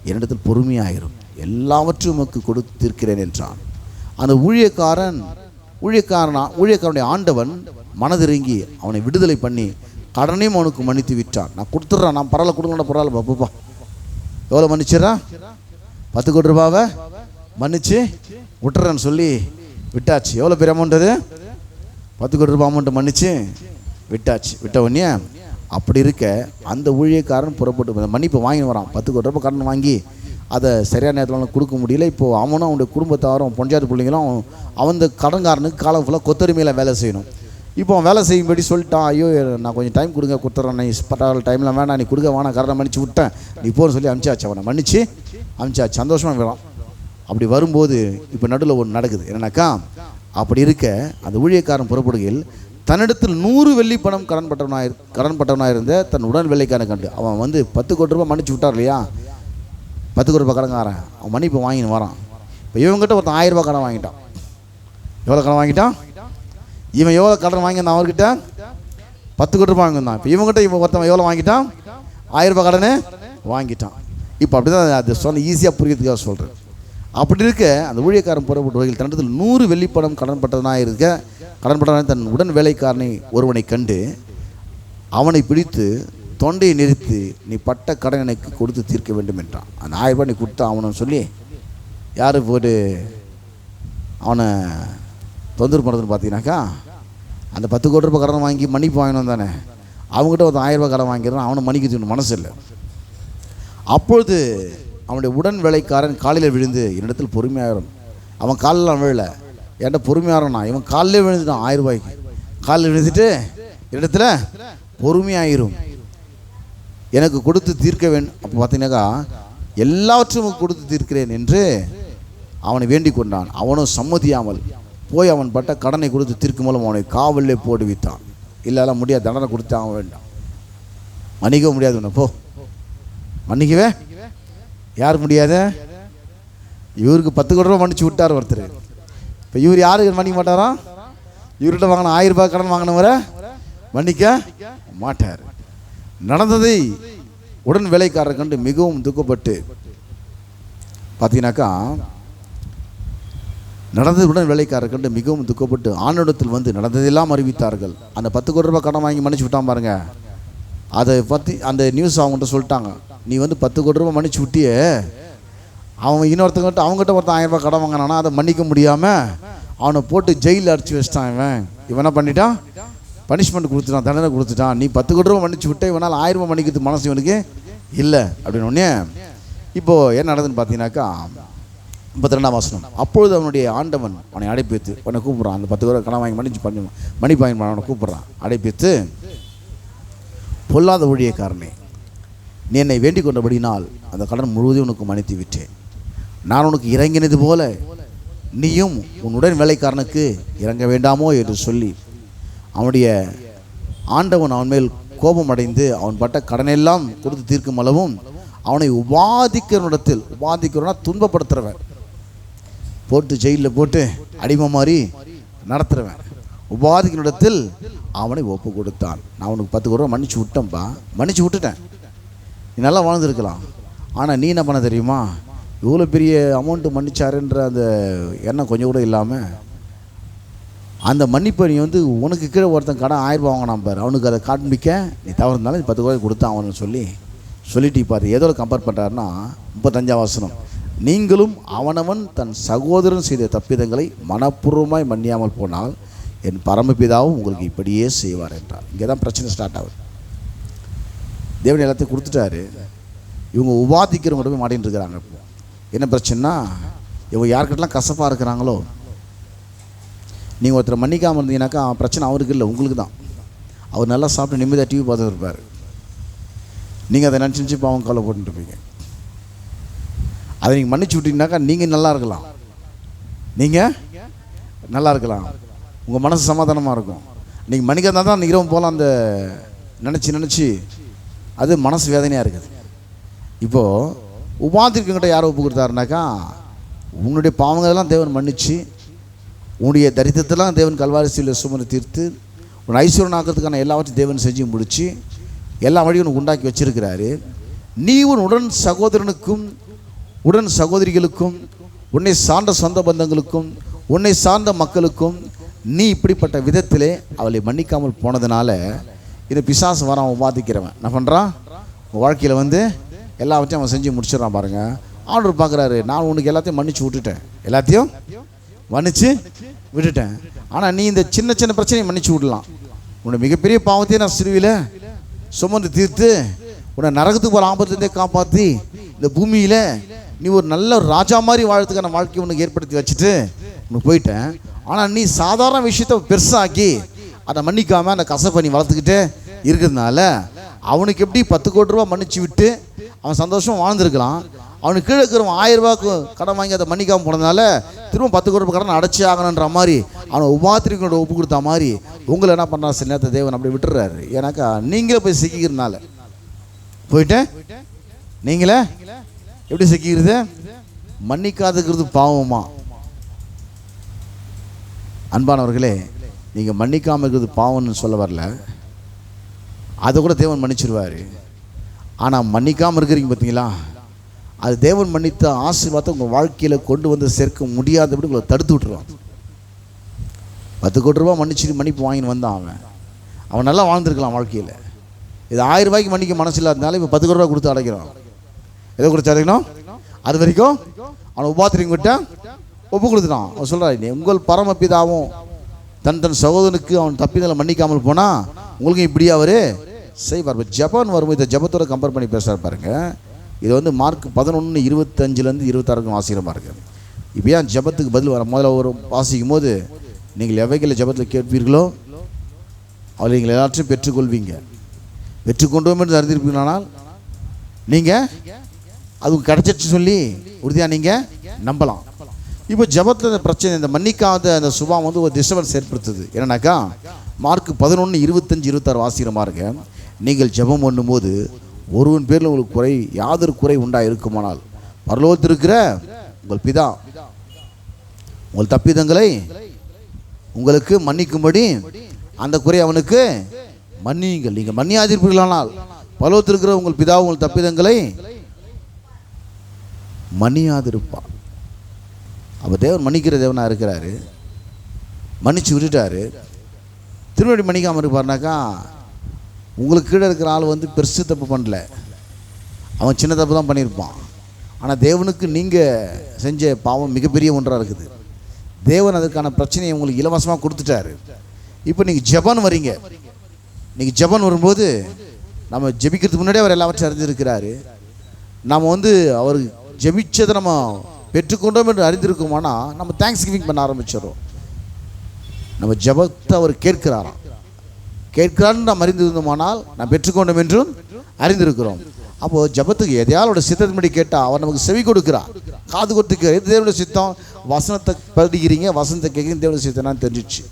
என்னிடத்தில் பொறுமையாயிரும், எல்லாவற்றையும் உமக்கு கொடுத்திருக்கிறேன் என்றான். அந்த ஊழியக்காரனுடைய ஆண்டவன் மனதிறங்கி அவனை விடுதலை பண்ணி கடனையும் அவனுக்கு மன்னித்து விட்டான். நான் கொடுத்துட்றான், நான் பரவாயில்ல கொடுக்கணும், பரவாயில்ல பாப்பா. எவ்வளோ மன்னிச்சிடறான்? 10 கோடி ரூபாவை மன்னிச்சு விட்டுறேன்னு சொல்லி விட்டாச்சு. எவ்வளோ பெரிய அமௌண்ட் அது? 10 கோடி ரூபாய் அமௌண்ட்டை மன்னிச்சு விட்டாச்சு. விட்ட உடனே அப்படி இருக்க அந்த ஊழியக்காரன் புறப்பட்டு மன்னிப்பு வாங்கி வரான். 10 கோடி ரூபாய் கடன் வாங்கி அதை சரியான நேரத்தில் கொடுக்க முடியல. இப்போது அவனும் அவனுடைய குடும்பத்தாரும் பொஞ்சாதி பிள்ளைங்களும் அவன் கடன்காரனுக்கு காலம் ஃபுல்லாக கொத்தரிமையில் வேலை செய்யணும். இப்போ அவன் வேலை செய்யும்படி சொல்லிட்டான். ஐயோ நான் கொஞ்சம் டைம் கொடுங்க, கொடுத்துட்றேன், நீ பட்டால் டைமில் வேணாம், நீ கொடுக்க வேணாம், கரனை மன்னிச்சு விட்டேன், நீ போன்னு சொல்லி அனுப்பிச்சாச்சு. அவனை மன்னிச்சு அனுப்பிச்சாச்சு. சந்தோஷமாக விடலாம். அப்படி வரும்போது இப்போ நடுவில் ஒன்று நடக்குது. என்னன்னாக்கா, அப்படி இருக்க அந்த ஊழியக்காரன் புறப்படுகையில் தன்னிடத்தில் 100 வெள்ளி பணம் கடன் பட்டவனாக இருந்த தன் உடன் வேலைக்காரன் கண்டு அவன் 10 கோடி ரூபாய் மன்னிச்சு விட்டார் இல்லையா, 10 கோடி ரூபாய் கடன்காரன் அவன் மன்னிப்பு வாங்கின்னு வரான். இப்போ இவங்ககிட்ட ஒருத்தன் 1000 ரூபாய் கடன் வாங்கிட்டான். எவ்வளோ கடன் வாங்கிட்டான்? இவன் எவ்வளோ கடன் வாங்கியிருந்தான்? அவர்கிட்ட 10 கோடி ரூபாய் வாங்கியிருந்தான். இப்போ இவங்ககிட்ட ஒருத்தன் எவ்வளோ வாங்கிட்டான்? 1000 ரூபாய் கடனே வாங்கிட்டான். இப்போ அப்படி தான் அது சொன்ன ஈஸியாக புரியறதுக்காக சொல்கிறேன். அப்படி இருக்க அந்த ஊழியக்காரன் புறப்பட்ட வகையில் தன்னிடத்தில் 100 வெள்ளி பணம் கடன்பட்டவனாக தன் உடன் வேலைக்காரனை ஒருவனை கண்டு அவனை பிடித்து தொண்டையை நிறுத்தி, நீ பட்ட கடன் எனக்கு கொடுத்து தீர்க்க வேண்டும் என்றான். அந்த 1000 ரூபாய் நீ கொடுத்தா அவனு சொல்லி யார் போட்டு அவனை தொந்தரவு பண்ணுறதுன்னு பார்த்தீங்கன்னாக்கா, அந்த 10 கோடி ரூபாய் கடன் வாங்கி மன்னிப்பு வாங்கினோம் தானே, அவங்ககிட்ட ஒரு 1000 ரூபாய் கடன் வாங்கிடுறான். அவனை மன்னிக்க மனசு இல்லை. அப்பொழுது அவனுடைய உடன் வேலைக்காரன் காலையில் விழுந்து, என்னிடத்தில் பொறுமையாயிரும். அவன் காலெலாம் விழலை, என்கிட்ட பொறுமையாகிறனா. இவன் காலிலே விழுந்துட்டான். 1000 ரூபாய்க்கு காலில் விழுந்துட்டு, என்னிடத்துல பொறுமையாயிரும், எனக்கு கொடுத்து தீர்க்க வேண்டும். அப்போ பார்த்தீங்கன்னாக்கா, எல்லாவற்றையும் கொடுத்து தீர்க்கிறேன் என்று அவனை வேண்டிக் கொண்டான். அவனும் சம்மதியாமல் போய் அவன் பட்ட கடனை கொடுத்து தீர்க்கும் மூலம் அவனை காவலிலே போடுவித்தான். இல்லைலாம் முடியாது, தண்டனை கொடுத்து அவன் வேண்டாம், மன்னிக்க முடியாது. உன்னை போ மன்னிக்கவே யார் முடியாத? இவருக்கு 10 கோடி ரூபா மன்னிச்சு விட்டார் ஒருத்தர். இப்போ இவர் யாருக்கு மன்னிக்க மாட்டாரா? இவர்கிட்ட வாங்கின 1000 ரூபாய் கடன் வாங்கினவரை மன்னிக்க மாட்டார். நடந்ததை உடன் வேலைக்காரர் கண்டு மிகவும் துக்கப்பட்டு, பார்த்தீங்கன்னாக்கா, நடந்ததுடன் வேலைக்காரர் கண்டு மிகவும் துக்கப்பட்டு ஆண்டவரிடத்தில் நடந்ததெல்லாம் அறிவித்தார்கள். அந்த 10 கோடி ரூபாய் கடன் வாங்கி மன்னிச்சு விட்டான் பாருங்க, அதை பற்றி அந்த நியூஸ் அவங்ககிட்ட சொல்லிட்டாங்க. நீ 10 கோடி ரூபாய் மன்னிச்சு விட்டியே, அவன் இன்னொருத்தங்கிட்ட அவங்ககிட்ட ஒருத்தன் 1000 ரூபாய் கடன் வாங்கினானா, அதை மன்னிக்க முடியாமல் அவனை போட்டு ஜெயிலில் அடிச்சு வச்சிட்டான். இவன் என்ன பண்ணிட்டான்? பனிஷ்மெண்ட் கொடுத்துட்டான், தண்டனை கொடுத்துட்டான். நீ 10 கோடி ரூபாய் மன்னிச்சு விட்ட, இவனால் 1000 ரூபாய் மன்னிக்கிறதுக்கு மனசு இவனுக்கு இல்லை அப்படின்னு ஒன்னே. இப்போது என்ன நடக்குதுன்னு பார்த்தீங்கன்னாக்கா, 32ஆம் வசனம். அப்பொழுது அவனுடைய ஆண்டவன் அவனை அடைப்பித்து உன்னை கூப்பிட்றான். அந்த 10 கோடி கடன் வாங்கி மன்னிப்பு வாங்கி அவனை கூப்பிட்றான். அடைப்பித்து, பொல்லாத ஊழியக்காரனே, நீ என்னை வேண்டிக் கொண்டபடினால் அந்த கடன் முழுவதும் உனக்கு மன்னித்து விட்டேன். நான் உனக்கு இறங்கினது போல நீயும் உன் உடன் வேலைக்காரனுக்கு இறங்க வேண்டாமோ என்று சொல்லி அவனுடைய ஆண்டவன் அவன் மேல் கோபம் அடைந்து அவன் பட்ட கடனெல்லாம் கொடுத்து தீர்க்கும் அளவும் அவனை உபாதிக்கிறவனா துன்பப்படுத்துறவன், போட்டு ஜெயிலில் போட்டு அடிமை மாதிரி நடத்துகிறவன், உபாதிக்கினிடத்தில் அவனை ஒப்பு கொடுத்தான். நான் உனக்கு 10 கோடி ரூபா மன்னிச்சு விட்டேன்ப்பா, மன்னிச்சு விட்டுட்டேன், நீ நல்லா வாழ்ந்துருக்கலாம். ஆனால் நீ என்ன பண்ண தெரியுமா, இவ்வளோ பெரிய அமௌண்ட்டு மன்னிச்சாருன்ற அந்த எண்ணம் கொஞ்சம் கூட இல்லாமல் அந்த மன்னிப்பை நீ உனக்கு கீழே ஒருத்தன் கடன் 1000 ரூபா வாங்கினான் பாரு, அவனுக்கு அதை காண்பிக்க நீ தவறுனாலும் 10 கோடி கொடுத்தான் அவனு சொல்லிட்டு பாரு. எதோட கம்பேர் பண்ணுறாருன்னா 35ஆம் வசனம். நீங்களும் அவனவன் தன் சகோதரன் செய்த தப்பிதங்களை மனப்பூர்வமாய் மன்னியாமல் போனால் என் பரமபிதாவும் உங்களுக்கு இப்படியே செய்வார் என்றார். இங்கே தான் பிரச்சனை ஸ்டார்ட் ஆகுது. தேவன் எல்லாத்தையும் கொடுத்துட்டாரு, இவங்க உபாதிக்கிறவங்க போய் மாட்டின்னு இருக்கிறாங்க. இப்போ என்ன பிரச்சனைனா, இவங்க யாருக்கிட்டலாம் கசப்பாக இருக்கிறாங்களோ, நீங்கள் ஒருத்தரை மன்னிக்காமல் இருந்தீங்கன்னாக்கா பிரச்சனை அவருக்கு இல்லை, உங்களுக்கு தான். அவர் நல்லா சாப்பிட்டு நிம்மதியாக டிவி பார்த்துட்டு இருப்பார். நீங்கள் அதை நினச்சி பாவம் கவலை போட்டுருப்பீங்க. அதை நீங்கள் மன்னிச்சு விட்டீங்கன்னாக்கா நீங்கள் நல்லா இருக்கலாம், நீங்கள் நல்லா இருக்கலாம், உங்கள் மனசு சமாதானமாக இருக்கும். நீங்கள் மன்னிக்காத தான் இரவும் போகலாம் அந்த நினச்சி அது மனசு வேதனையாக இருக்குது. இப்போது உபாதிருக்கிட்ட யாரை ஒப்பு கொடுத்தாருனாக்கா, உன்னுடைய பாவங்களெல்லாம் தேவன் மன்னிச்சு, உன்னுடைய தரித்திரத்தெல்லாம் தேவன் கல்வாரி சிலுவையில் சுமந்து தீர்த்து, உன் ஐஸ்வர்யம் ஆக்கிறதுக்கான எல்லாவற்றையும் தேவன் செஞ்சு முடித்து எல்லா வழியும் உனக்கு உண்டாக்கி வச்சிருக்கிறாரு. நீ உன் உடன் சகோதரனுக்கும் உடன் சகோதரிகளுக்கும் உன்னை சார்ந்த சொந்த பந்தங்களுக்கும் உன்னை சார்ந்த மக்களுக்கும் நீ இப்படிப்பட்ட விதத்திலே அவளை மன்னிக்காமல் போனதுனால இந்த பிசாசு வரான் உபாதிக்கிறவன் என்ன பண்ணுறான், உன் வாழ்க்கையில் எல்லாவற்றையும் அவன் செஞ்சு முடிச்சிடறான். பாருங்கள், ஆண்டவர் பார்க்குறாரு, நான் உனக்கு எல்லாத்தையும் மன்னிச்சு விட்டுட்டேன், எல்லாத்தையும் மன்னிச்சு விட்டுட்டேன். ஆனால் நீ இந்த சின்ன சின்ன பிரச்சனையை மன்னிச்சு விடலாம். உன்னை மிகப்பெரிய பாவத்தையும் நான் சிறுவியில் சுமந்து தீர்த்து உன்னை நரகத்துக்கு போகிற ஆபத்துலேருந்தே காப்பாற்றி இந்த பூமியில் நீ ஒரு நல்ல ராஜா மாதிரி வாழ்றதுக்கான வாழ்க்கையை உனக்கு ஏற்படுத்தி வச்சுட்டு உனக்கு போயிட்டேன். ஆனால் நீ சாதாரண விஷயத்தை பெருசாக்கி அதை மன்னிக்காமல் அந்த கசப்பை நீ வளர்த்துக்கிட்டே இருக்கிறதுனால அவனுக்கு எப்படி 10 கோடி ரூபா மன்னிச்சு விட்டு அவன் சந்தோஷமாக வாழ்ந்துருக்கலாம். அவனுக்கு கீழே இருக்கிறவன் 1000 ரூபாய்க்கு கடன் வாங்கி அதை மன்னிக்காமல் போனதுனால திரும்ப 10 கோடி ரூபாய் கடன் அடைச்சி ஆகணுன்ற மாதிரி அவனை உபாத்திரிகளோட ஒப்பு கொடுத்தா மாதிரி உங்களை என்ன பண்ணுறாரு, சில நேரத்தை தேவன் அப்படி விட்டுறாரு. ஏன்னாக்கா நீங்களே போய் சிக்கிக்கிறதுனால போயிட்டு நீங்களே எப்படி சிக்கிக்கிறது, மன்னிக்காதுக்கிறது பாவமா? அன்பானவர்களே, நீங்கள் மன்னிக்காமல் இருக்கிறது பாவம்னு சொல்ல வரல, அதை கூட தேவன் மன்னிச்சிருவார். ஆனால் மன்னிக்காமல் இருக்கிறீங்க பார்த்தீங்களா, அது தேவன் மன்னித்த ஆசீர்வாதத்தை உங்கள் வாழ்க்கையில் கொண்டு வந்து சேர்க்க முடியாதபடி உங்களை தடுத்து விட்டுருவான். 10 கோடி ரூபா மன்னிப்பு வாங்கின்னு வந்தான். அவன் நல்லா வாழ்ந்துருக்கலாம் வாழ்க்கையில். இது 1000 ரூபாய்க்கு மன்னிக்க மனசு இல்லாதனால இப்போ 10 கோடி ரூபா கொடுத்து அடைக்கிறான். எதை கொடுத்து அடைக்கணும்? அது வரைக்கும் அவனை உபாத்திரிங்கிட்ட ஒப்பு கொடுத்துட்டான். அவன் சொல்கிறான், உங்கள் பரமபிதாவும் தன் சகோதரனுக்கு அவன் தப்பிதலை மன்னிக்காமல் போனால் உங்களுக்கு இப்படி அவர் செய்வார். ஜபம் வரும்போது இந்த ஜபத்தோட கம்பேர் பண்ணி பேசுகிறார் பாருங்க. இது மார்க் 11:25 26 வாசிக்கிற பாருங்க. இப்போ ஏன் ஜபத்துக்கு பதில் வர முதல்ல ஒரு வாசிக்கும் போது, நீங்கள் எவைகளை ஜபத்தில் கேட்பீர்களோ அவளை நீங்கள் எல்லாத்தையும் பெற்றுக்கொள்வீங்க, பெற்றுக்கொண்டோம் என்று அறிந்திருப்பீங்களானால் நீங்கள் அது கிடைச்சிட்டு சொல்லி உறுதியாக நீங்கள் நம்பலாம். இப்போ ஜபத்தில் இந்த பிரச்சனை, இந்த மன்னிக்காத அந்த சுபாவம் ஒரு டிஸ்டர்பன்ஸ் ஏற்படுத்துது. என்னன்னாக்கா மார்க் 11:25 26 வாசிக்கிற பாருங்க. நீங்கள் ஜபம் பண்ணும்போது ஒருவன் பேரில் உங்களுக்கு யாதொரு குறை உண்டாக இருக்குமானால் பரலோகத்தில் இருக்கிற உங்கள் பிதா உங்கள் தப்பிதங்களை உங்களுக்கு மன்னிக்கும்படி அந்த குறை அவனுக்கு மன்னியுங்கள். நீங்கள் மன்னியாதிருப்பீர்களானால் பரலோகத்தில் இருக்கிற உங்கள் பிதா உங்கள் தப்பிதங்களை மன்னியாதிருப்பான். அப்போ தேவன் மன்னிக்கிற தேவனாக இருக்கிறாரு, மன்னிச்சு விட்டுட்டாரு. திரும்படி மன்னிக்காமல் இருப்பார்னாக்கா உங்களுக்கு கீழே இருக்கிற ஆள் பெருசு தப்பு பண்ணல, அவன் சின்ன தப்பு தான் பண்ணியிருப்பான். ஆனால் தேவனுக்கு நீங்கள் செஞ்ச பாவம் மிகப்பெரிய ஒன்றாக இருக்குது. தேவன் அதற்கான பிரச்சனையை உங்களுக்கு இலவசமாக கொடுத்துட்டாரு. இப்போ நீங்கள் ஜபன் வரீங்க. நீங்கள் ஜபன் வரும்போது நம்ம ஜெபிக்கிறதுக்கு முன்னாடியே அவர் எல்லாவற்றையும் அறிந்திருக்கிறாரு. நம்ம அவர் ஜெபிச்சதை நம்ம பெற்றுக்கொண்டோம் என்று அறிந்திருக்கோமானா நம்ம தேங்க்ஸ் கிவிங் பண்ண ஆரம்பிச்சிடறோம். நம்ம ஜபத்தை அவர் கேட்கிறாராம், கேட்கிறான்னு நாம் அறிந்திருந்தோமானால் நாம் பெற்றுக்கொண்டோம் என்றும் அறிந்திருக்கிறோம். அப்போது ஜபத்துக்கு எதையாளோட சித்தத்தின்படி கேட்டால் அவர் நமக்கு செவி கொடுக்குறார், காது கொடுத்துக்க. எது தேவனுடைய சித்தம்? வசனத்தை படிக்கிறீங்க, வசனத்தை கேட்குறீங்க, தேவனுடைய சித்தம்னு தெரிஞ்சிச்சு.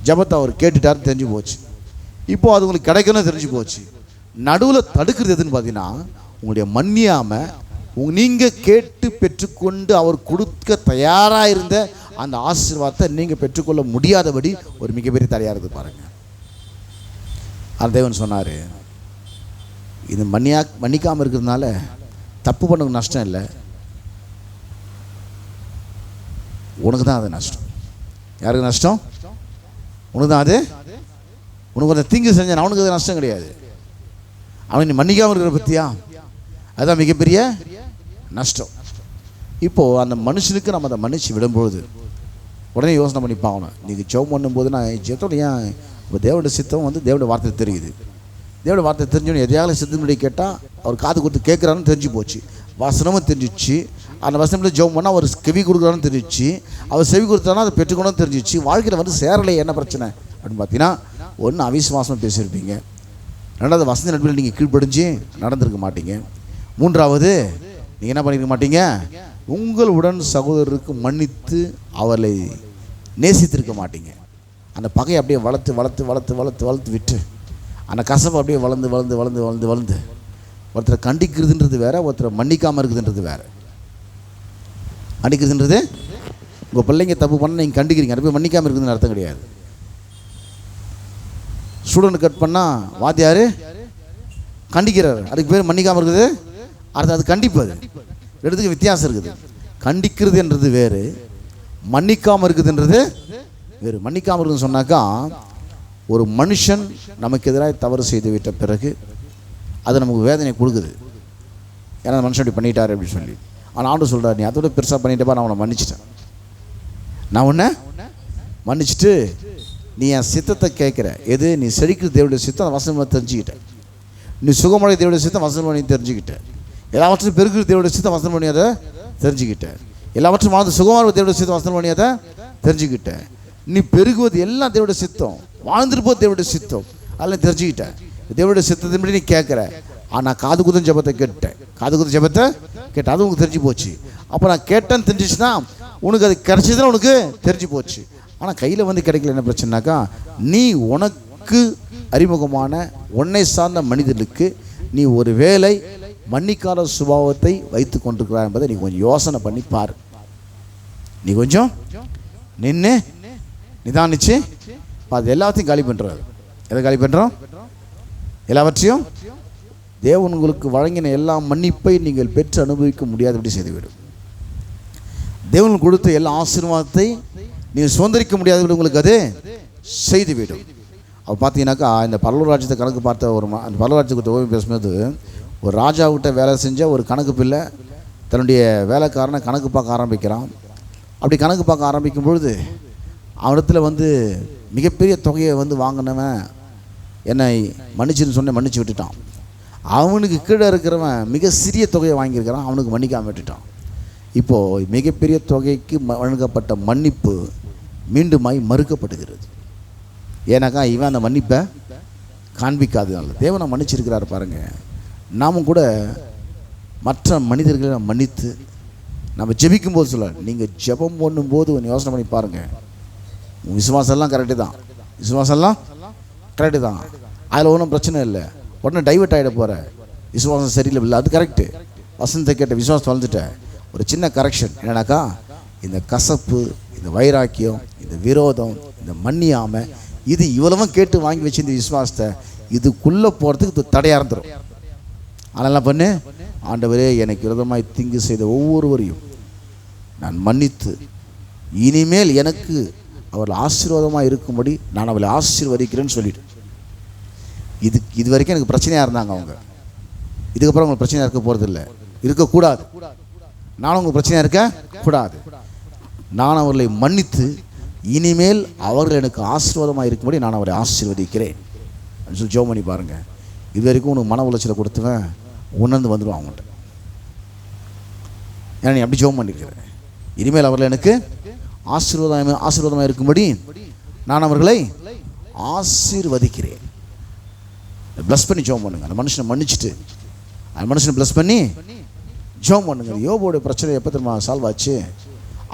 ஜபத்தை அவர் கேட்டுட்டாருன்னு தெரிஞ்சு போச்சு. இப்போது அது உங்களுக்கு கிடைக்கணும்னு தெரிஞ்சு போச்சு. நடுவில் தடுக்கிறது எதுன்னு பார்த்தீங்கன்னா, உங்களுடைய மன்னியாமல் நீங்கள் கேட்டு பெற்றுக்கொண்டு அவர் கொடுக்க தயாராக இருந்த அந்த ஆசீர்வாதத்தை நீங்கள் பெற்றுக்கொள்ள முடியாதபடி ஒரு மிகப்பெரிய தடையாக இருக்குது பாருங்கள். அந்த தேவன் சொன்னார், இது மன்னிக்காமல் இருக்கிறதுனால தப்பு பண்ண நஷ்டம் இல்லை, உனக்கு தான் அது நஷ்டம். யாருக்கு நஷ்டம்? உனக்கு தான் அது. உனக்கு அந்த தீங்கு செஞ்சான், அவனுக்கு அது நஷ்டம் கிடையாது. அவன் நீ மன்னிக்காமல் இருக்கிற பற்றியா, அதுதான் மிகப்பெரிய நஷ்டம். இப்போது அந்த மனுஷனுக்கு நம்ம அதை மன்னிச்சு விடும்பொழுது உடனே யோசனை பண்ணி பார்க்கணும். நீங்கள் ஜெபம் பண்ணும்போது நான் ஜெபத்தோட ஏன் இப்போ தேவனுடைய சித்தம் வந்து தேவனுடைய வார்த்தை தெரியுது. தேவனுடைய வார்த்தை தெரிஞ்சோன்னு எதையாவது சித்தனுடைய கேட்டால் அவர் காது கொடுத்து கேட்குறான்னு தெரிஞ்சு போச்சு. வசனமும் தெரிஞ்சிச்சு. அந்த வசனத்தில் ஜெபம் பண்ணால் அவர் செவி கொடுக்குறான்னு தெரிஞ்சிச்சு. அவர் செவி கொடுத்தானா அதை பெற்றுக்கணும்னு தெரிஞ்சிச்சு. வாழ்க்கையில் வந்து சேரலை என்ன பிரச்சனை அப்படின்னு பார்த்தீங்கன்னா, ஒன்று அவிசுவாசமாக பேசியிருப்பீங்க. ரெண்டாவது வசந்த நடுவில் நீங்கள் கீழ்ப்படிஞ்சு நடந்திருக்க மாட்டீங்க. மூன்றாவது நீங்கள் என்ன பண்ணியிருக்க மாட்டீங்க, உங்களுடன் சகோதரருக்கு மன்னித்து அவர்களை நேசித்திருக்க மாட்டீங்க. அந்த பகையை அப்படியே வளர்த்து வளர்த்து வளர்த்து வளர்த்து வளர்த்து விட்டு அந்த கசப்பை அப்படியே வளர்ந்து வளர்ந்து வளர்ந்து வளர்ந்து வளர்ந்து ஒருத்தரை கண்டிக்கிறதுன்றது வேறு, ஒருத்தரை மன்னிக்காமல் இருக்குதுன்றது வேறு. கண்டிக்கிறதுன்றது உங்கள் பிள்ளைங்க தப்பு பண்ண நீங்கள் கண்டிக்கிறீங்க, அது போய் மன்னிக்காமல் இருக்குதுன்னு அர்த்தம் கிடையாது. ஸ்டூடெண்ட் கட் பண்ணால் வாத்தியார் கண்டிக்கிறார், அதுக்கு பேர் மன்னிக்காமல் இருக்குது. அடுத்து அது கண்டிப்பது ரெண்டுத்துக்கு வித்தியாசம் இருக்குது. கண்டிக்கிறது என்றது வேறு, மன்னிக்காமல் இருக்குதுன்றது வேறு. மன்னிக்காமல் இருக்குதுன்னு சொன்னாக்கா, ஒரு மனுஷன் நமக்கு எதிராக தவறு செய்து விட்ட பிறகு அது நமக்கு வேதனை கொடுக்குது. ஏன்னா அந்த மனுஷன் அப்படி பண்ணிட்டார் அப்படின்னு சொல்லி. ஆனால் ஆண்டு சொல்கிறார், நீ அதோட பெருசாக பண்ணிட்டப்பா, நான் உன்னை மன்னிச்சிட்டேன். நான் உன்னை மன்னிச்சுட்டு நீ என் சித்தத்தை கேட்குற. எது? நீ செழிக்கிற தேவனுடைய சித்தம் அந்த வசனம் தெரிஞ்சுக்கிட்ட. நீ சுகமடைய தேவனுடைய சித்தம் வசனம் பண்ணி தெரிஞ்சுக்கிட்ட. எல்லாவற்றையும் பெருக்கிற தேவனுடைய சித்தம் வசனம் பண்ணி அதை தெரிஞ்சுக்கிட்ட. எல்லாவற்றும் வாழ்ந்து சுகமான தேவனுடைய சித்தம் வசனம் பண்ணி அதை தெரிஞ்சுக்கிட்ட. நீ பெருகுவது எல்லாம் தேவனுடைய சித்தம், வாழ்ந்துருப்போது தேவனுடைய சித்தம், அதெல்லாம் தெரிஞ்சுக்கிட்ட. தேவனுடைய சித்தத்தின்படி நீ கேட்குற. ஆனால் காது குதம் ஜபத்தை கேட்டேன், காது குதம் ஜபத்தை கேட்டேன், அது உனக்கு தெரிஞ்சு போச்சு. அப்போ நான் கேட்டேன்னு தெரிஞ்சிச்சுன்னா உனக்கு அது கிடைச்சதுன்னா உனக்கு தெரிஞ்சு போச்சு. ஆனால் கையில் வந்து கிடைக்கல. என்ன பிரச்சனைனாக்கா, நீ உனக்கு அறிமுகமான உன்னை சார்ந்த மனிதர்களுக்கு நீ ஒரு வேளை மன்னிக்காத சுபாவத்தை வைத்து கொண்டிருக்கிறார் என்பதை நீ கொஞ்சம் யோசனை பண்ணி பாரு. நீ கொஞ்சம் நின்று நிதானிச்சு அது எல்லாத்தையும் காலி பண்ணுறாரு. எதை காலி பண்ணுறோம்? எல்லாவற்றையும் தேவன் உங்களுக்கு வழங்கின எல்லா மன்னிப்பை நீங்கள் பெற்று அனுபவிக்க முடியாதபடி செய்துவிடும். தேவன் கொடுத்த எல்லா ஆசீர்வாதத்தை நீங்கள் சுதந்திரிக்க முடியாதபடி உங்களுக்கு அது செய்துவிடும். அப்போ பார்த்தீங்கன்னாக்கா, இந்த பரலோக ராஜ்யத்தை கணக்கு பார்த்த அந்த பரலோக ராஜ்யத்தை ஓய்வு பேசும்போது, ஒரு ராஜாவிட்ட வேலை செஞ்ச ஒரு கணக்கு பிள்ளை தன்னுடைய வேலைக்காரனை கணக்கு பார்க்க ஆரம்பிக்கிறான். அப்படி கணக்கு பார்க்க ஆரம்பிக்கும் பொழுது அவனிடத்துல வந்து மிகப்பெரிய தொகையை வந்து வாங்கினவன் என்னை மன்னிச்சுன்னு சொன்ன மன்னிச்சு விட்டுட்டான். அவனுக்கு கீழே இருக்கிறவன் மிக சிறிய தொகையை வாங்கியிருக்கிறான், அவனுக்கு மன்னிக்காமல் விட்டுட்டான். இப்போது மிகப்பெரிய தொகைக்கு வழங்கப்பட்ட மன்னிப்பு மீண்டுமாய் மறுக்கப்படுகிறது. ஏன்னாக்கா இவன் அந்த மன்னிப்பை காண்பிக்காதனால. தேவனை மன்னிச்சிருக்கிறார் பாருங்கள். நாமும் கூட மற்ற மனிதர்களை மன்னித்து நம்ம ஜெபிக்கும் போது சொல்ல, நீங்கள் ஜெபம் பண்ணும்போது கொஞ்சம் யோசனை பண்ணி பாருங்கள். உங்கள் விசுவாசம்லாம் கரெக்டு தான், விசுவாசம்லாம் கரெக்டு தான், அதில் ஒன்றும் பிரச்சனை இல்லை. உடனே டைவர்ட் ஆகிட போகிற, விசுவாசம் சரியில்லை, அது கரெக்டு. வசனத்தை கேட்ட விசுவாசம் வளர்ந்துட்டேன். ஒரு சின்ன கரெக்ஷன் என்னன்னாக்கா, இந்த கசப்பு, இந்த வைராக்கியம், இந்த விரோதம், இந்த மன்னியாமல், இது இவ்வளவும் கேட்டு வாங்கி வச்சு இந்த விசுவாசத்தை இதுக்குள்ளே போகிறதுக்கு இது தடையாக இருந்துடும். அதெல்லாம் பண்ணு, ஆண்டவரே எனக்கு விரோதமாய் தீங்கு செய்த ஒவ்வொருவரையும் நான் மன்னித்து இனிமேல் எனக்கு அவர்கள் ஆசீர்வாதமாக இருக்கும்படி நான் அவளை ஆசீர்வதிக்கிறேன்னு சொல்லிட்டு. இது வரைக்கும் எனக்கு பிரச்சனையாக இருந்தாங்க அவங்க. இதுக்கப்புறம் உங்களுக்கு பிரச்சனையாக இருக்க போகிறது இல்லை, இருக்கக்கூடாது. நானும் உங்களுக்கு பிரச்சனையாக இருக்கக்கூடாது. நான் அவர்களை மன்னித்து இனிமேல் அவர்கள் எனக்கு ஆசீர்வாதமாக இருக்கும்படி நான் அவரை ஆசீர்வதிக்கிறேன் அப்படின்னு சொல்லி ஜெபம் பண்ணி பாருங்கள். இது வரைக்கும் உனக்கு மன உளைச்சலை கொடுத்துவேன், உணர்ந்து வந்துடுவான் அவங்கள்ட்ட. ஏன்னா நீ அப்படி ஜெபம் பண்ணியிருக்கிறேன். இனிமேல் அவர்கள் எனக்கு ஆசீர்வாதமாக இருக்கும்படி நான் அவர்களை ஆசீர்வதிக்கிறேன். ப்ளஸ் பண்ணி ஜெபம் பண்ணுங்க. அந்த மனுஷனை மன்னிச்சுட்டு அந்த மனுஷனை ப்ளஸ் பண்ணி ஜெபம் பண்ணுங்க. யோபோடைய பிரச்சனை எப்போ தெரியுமா சால்வ் ஆச்சு?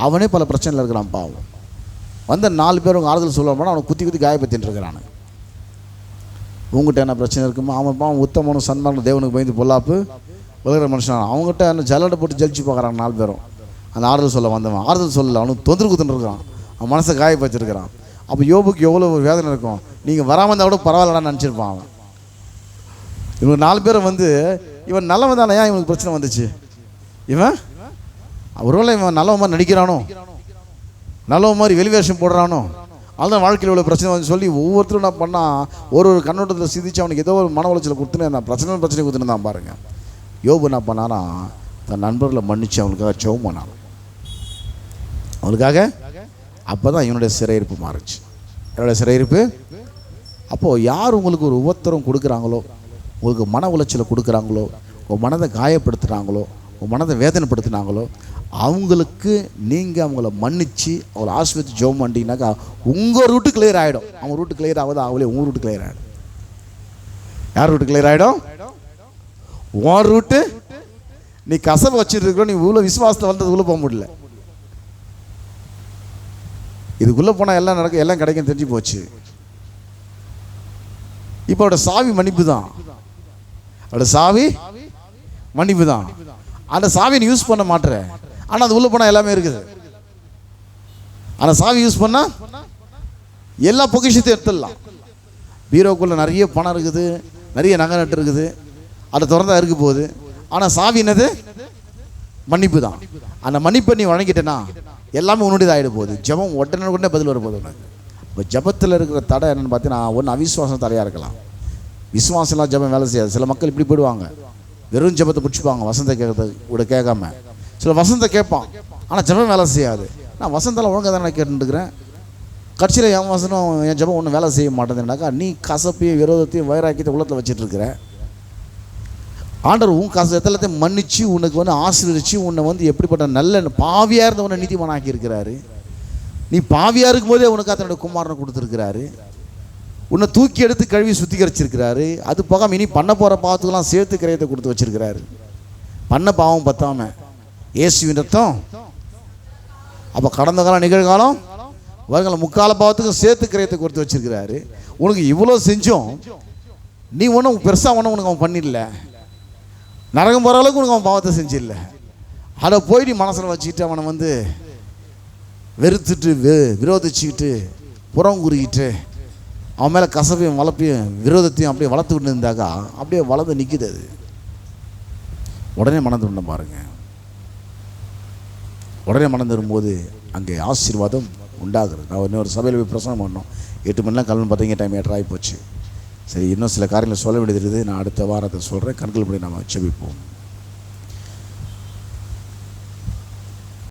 அவனே பல பிரச்சனையில் இருக்கிறான் பாவம். வந்த 4 பேர் அவங்க ஆறுதல் சொல்ல போனால் அவனை குத்தி குத்தி காயப்பத்தின்னு இருக்கிறானு. உங்கள்கிட்ட என்ன பிரச்சனை இருக்குமா? அவன் பாவம் உத்தமனும் சன்மானும் தேவனுக்கு பயந்து பொல்லாப்பு உலகிற மனுஷன். அவங்ககிட்ட என்ன ஜல்லடை போட்டு ஜலிச்சு பார்க்குறாங்க 4 பேரும். அந்த ஆறுதல் சொல்ல வந்தவன் ஆறுதல் சொல்லலை, அவனுக்கு தொந்தரவு குத்துன்னு அவன் மனசை காயப்பச்சிருக்கிறான். அப்போ யோபுக்கு எவ்வளோ வேதனை இருக்கும். நீங்கள் வராமல் இருந்தால் கூட பரவாயில்லடான்னு நினச்சிருப்பான் அவன். இவங்க 4 பேரை வந்து இவன் நல்லவன் தானே, ஏன் இவனுக்கு பிரச்சனை வந்துச்சு? இவன் ஒருவேளை இவன் நல்லவன் மாதிரி நடிக்கிறானோ, நல்லவன் மாதிரி வெளிவேஷம் போடுறானோ, அதுதான் வாழ்க்கையில் உள்ள பிரச்சனை வந்து சொல்லி ஒவ்வொருத்தரும் என்ன பண்ணால் ஒரு கண்ணோட்டத்தில் சிந்திச்சு அவனுக்கு ஏதோ ஒரு மன உளைச்சலை கொடுத்துன்னு அந்த பிரச்சனை கொடுத்துன்னு தான் பாருங்கள். யோபு என்ன பண்ணானா, தன் நண்பர்களை மன்னிச்சு அவனுக்காக ஜெபம் பண்ணான். அவனுக்காக அப்போ தான் இவனுடைய சிறையிருப்பு மாறுச்சு. என்னுடைய சிறையிருப்பு. அப்போது யார் உங்களுக்கு ஒரு உபத்திரம் கொடுக்குறாங்களோ, உங்களுக்கு மன உளைச்சலை கொடுக்குறாங்களோ, உங்கள் மனதை காயப்படுத்துகிறாங்களோ, உங்கள் மனதை வேதனைப்படுத்துனாங்களோ, அவங்களுக்கு நீங்கள் அவங்கள மன்னித்து அவங்கள ஆஸ்பத்திரி ஜெபம் பண்ணிட்டீங்கன்னாக்கா உங்கள் ரூட்டு கிளியர் ஆகிடும். அவங்க ரூட்டு கிளியர் ஆகுது, அவங்களே உங்கள் ரூட்டு கிளியர் ஆகிடும். யார் ரூட்டு கிளியர் ஆகிடும்? உன் ரூட்டு. நீ கசவை வச்சுட்டு இருக்கிற, நீ இவ்வளோ விசுவாசத்தில் வந்ததுக்குள்ளே போக முடியல. இதுக்குள்ளே போனால் எல்லாம் நடக்கும், எல்லாம் கிடைக்கும் தெரிஞ்சு போச்சு. இப்போ அவரோட சாவி மன்னிப்பு தான். அவரோட சாவி மன்னிப்பு தான். அந்த சாவியை யூஸ் பண்ண மாட்டேற, ஆனால் அது உள்ளே போனால் எல்லாமே இருக்குது. அந்த சாவி யூஸ் பண்ணால் எல்லா பொக்கிஷத்தையும் எடுத்துடலாம். பீரோக்குள்ளே நிறைய பணம் இருக்குது, நிறைய நகை நட்டு இருக்குது, அதை திறந்தா இருக்க போகுது. ஆனால் சாவி என்னது? மன்னிப்பு தான். அந்த மன்னிப்பை நீ வழங்கிட்டேன்னா எல்லாமே உன்னுடையது ஆகிட போகுது. ஜபம் உடனே பதில் வரப்போகுது உனக்கு. இப்போ ஜபத்தில் இருக்கிற தடை என்னென்னு பார்த்தீங்கன்னா, ஒன்று அவிசுவாசம் தடையாக இருக்கலாம். விசுவாசம்லாம் ஜபம் வேலை செய்யாது. சில மக்கள் இப்படி போயிடுவாங்க, வெறும் ஜபத்தை பிடிச்சிப்பாங்க, வசந்த கேட்கறது கூட கேட்காம. சில வசந்த கேட்பான், ஆனால் ஜபம் வேலை செய்யாது. நான் வசந்தெல்லாம் ஒழுங்காக தானே கேட்டுருக்கிறேன், கட்சியில் என் வசனம் என் ஜபம் ஒன்றும் வேலை செய்ய மாட்டேதுனாக்கா நீ கசப்பையும் விரோதத்தையும் வைராக்கியத்தை உள்ளத்தில் வச்சுட்டு இருக்கிற. ஆண்டவர் உன் கசத்தையும் மன்னிச்சு உனக்கு ஆசீர்வதிச்சு உன்னை எப்படிப்பட்ட நல்ல பாவியாக இருந்த உன்னை நீதிமானாக்கி இருக்கிறாரு. நீ பாவியாக இருக்கும்போதே உனக்கு தன்னுடைய குமாரனை கொடுத்துருக்கிறாரு. உன்னை தூக்கி எடுத்து கழுவி சுத்திகரிச்சிருக்கிறாரு. அது போக இனி பண்ண போகிற பாவத்துக்கெல்லாம் சேர்த்து கிரயத்தை கொடுத்து வச்சிருக்கிறாரு. பண்ண பாவம் பத்தாம இயேசுவின் ரத்தம். அப்போ கடந்த காலம் நிகழ்காலம் வருங்காலம் முக்கால பாவத்துக்கும் சேர்த்து கிரயத்தை கொடுத்து வச்சிருக்கிறாரு. உனக்கு இவ்வளோ செஞ்சோம், நீ ஒன்றும் பெருசாக ஒன்றும் உனக்கு அவன் பண்ணிடல. நரகம் போகிற அளவுக்கு உனக்கு அவன் பாவத்தை செஞ்சிடல. அதை போய் நீ மனசில் வச்சுக்கிட்டு அவனை வெறுத்துட்டு விரோதிச்சுக்கிட்டு புறம் கூறிக்கிட்டு அவன் மேலே கசப்பையும் வளர்ப்பையும் விரோதத்தையும் அப்படியே வளர்த்துக்கிட்டு இருந்தாக்கா அப்படியே வளர்ந்து நிற்குது. அது உடனே மனம் திரும்ப பாருங்க. உடனே மனம் திரும்பும்போது அங்கே ஆசீர்வாதம் உண்டாகுறது. நான் இன்னொரு சபையில் போய் பிரசங்கம் பண்ணோம். 8 மணிலாம் கல்வி பார்த்தீங்க, டைம் 8 ஆகி போச்சு. சரி, இன்னும் சில காரியங்களை சொல்ல வேண்டியது இருக்குது. நான் அடுத்த வாரத்தை சொல்கிறேன். கண்கள் படி நாம் ஜெபிப்போம்.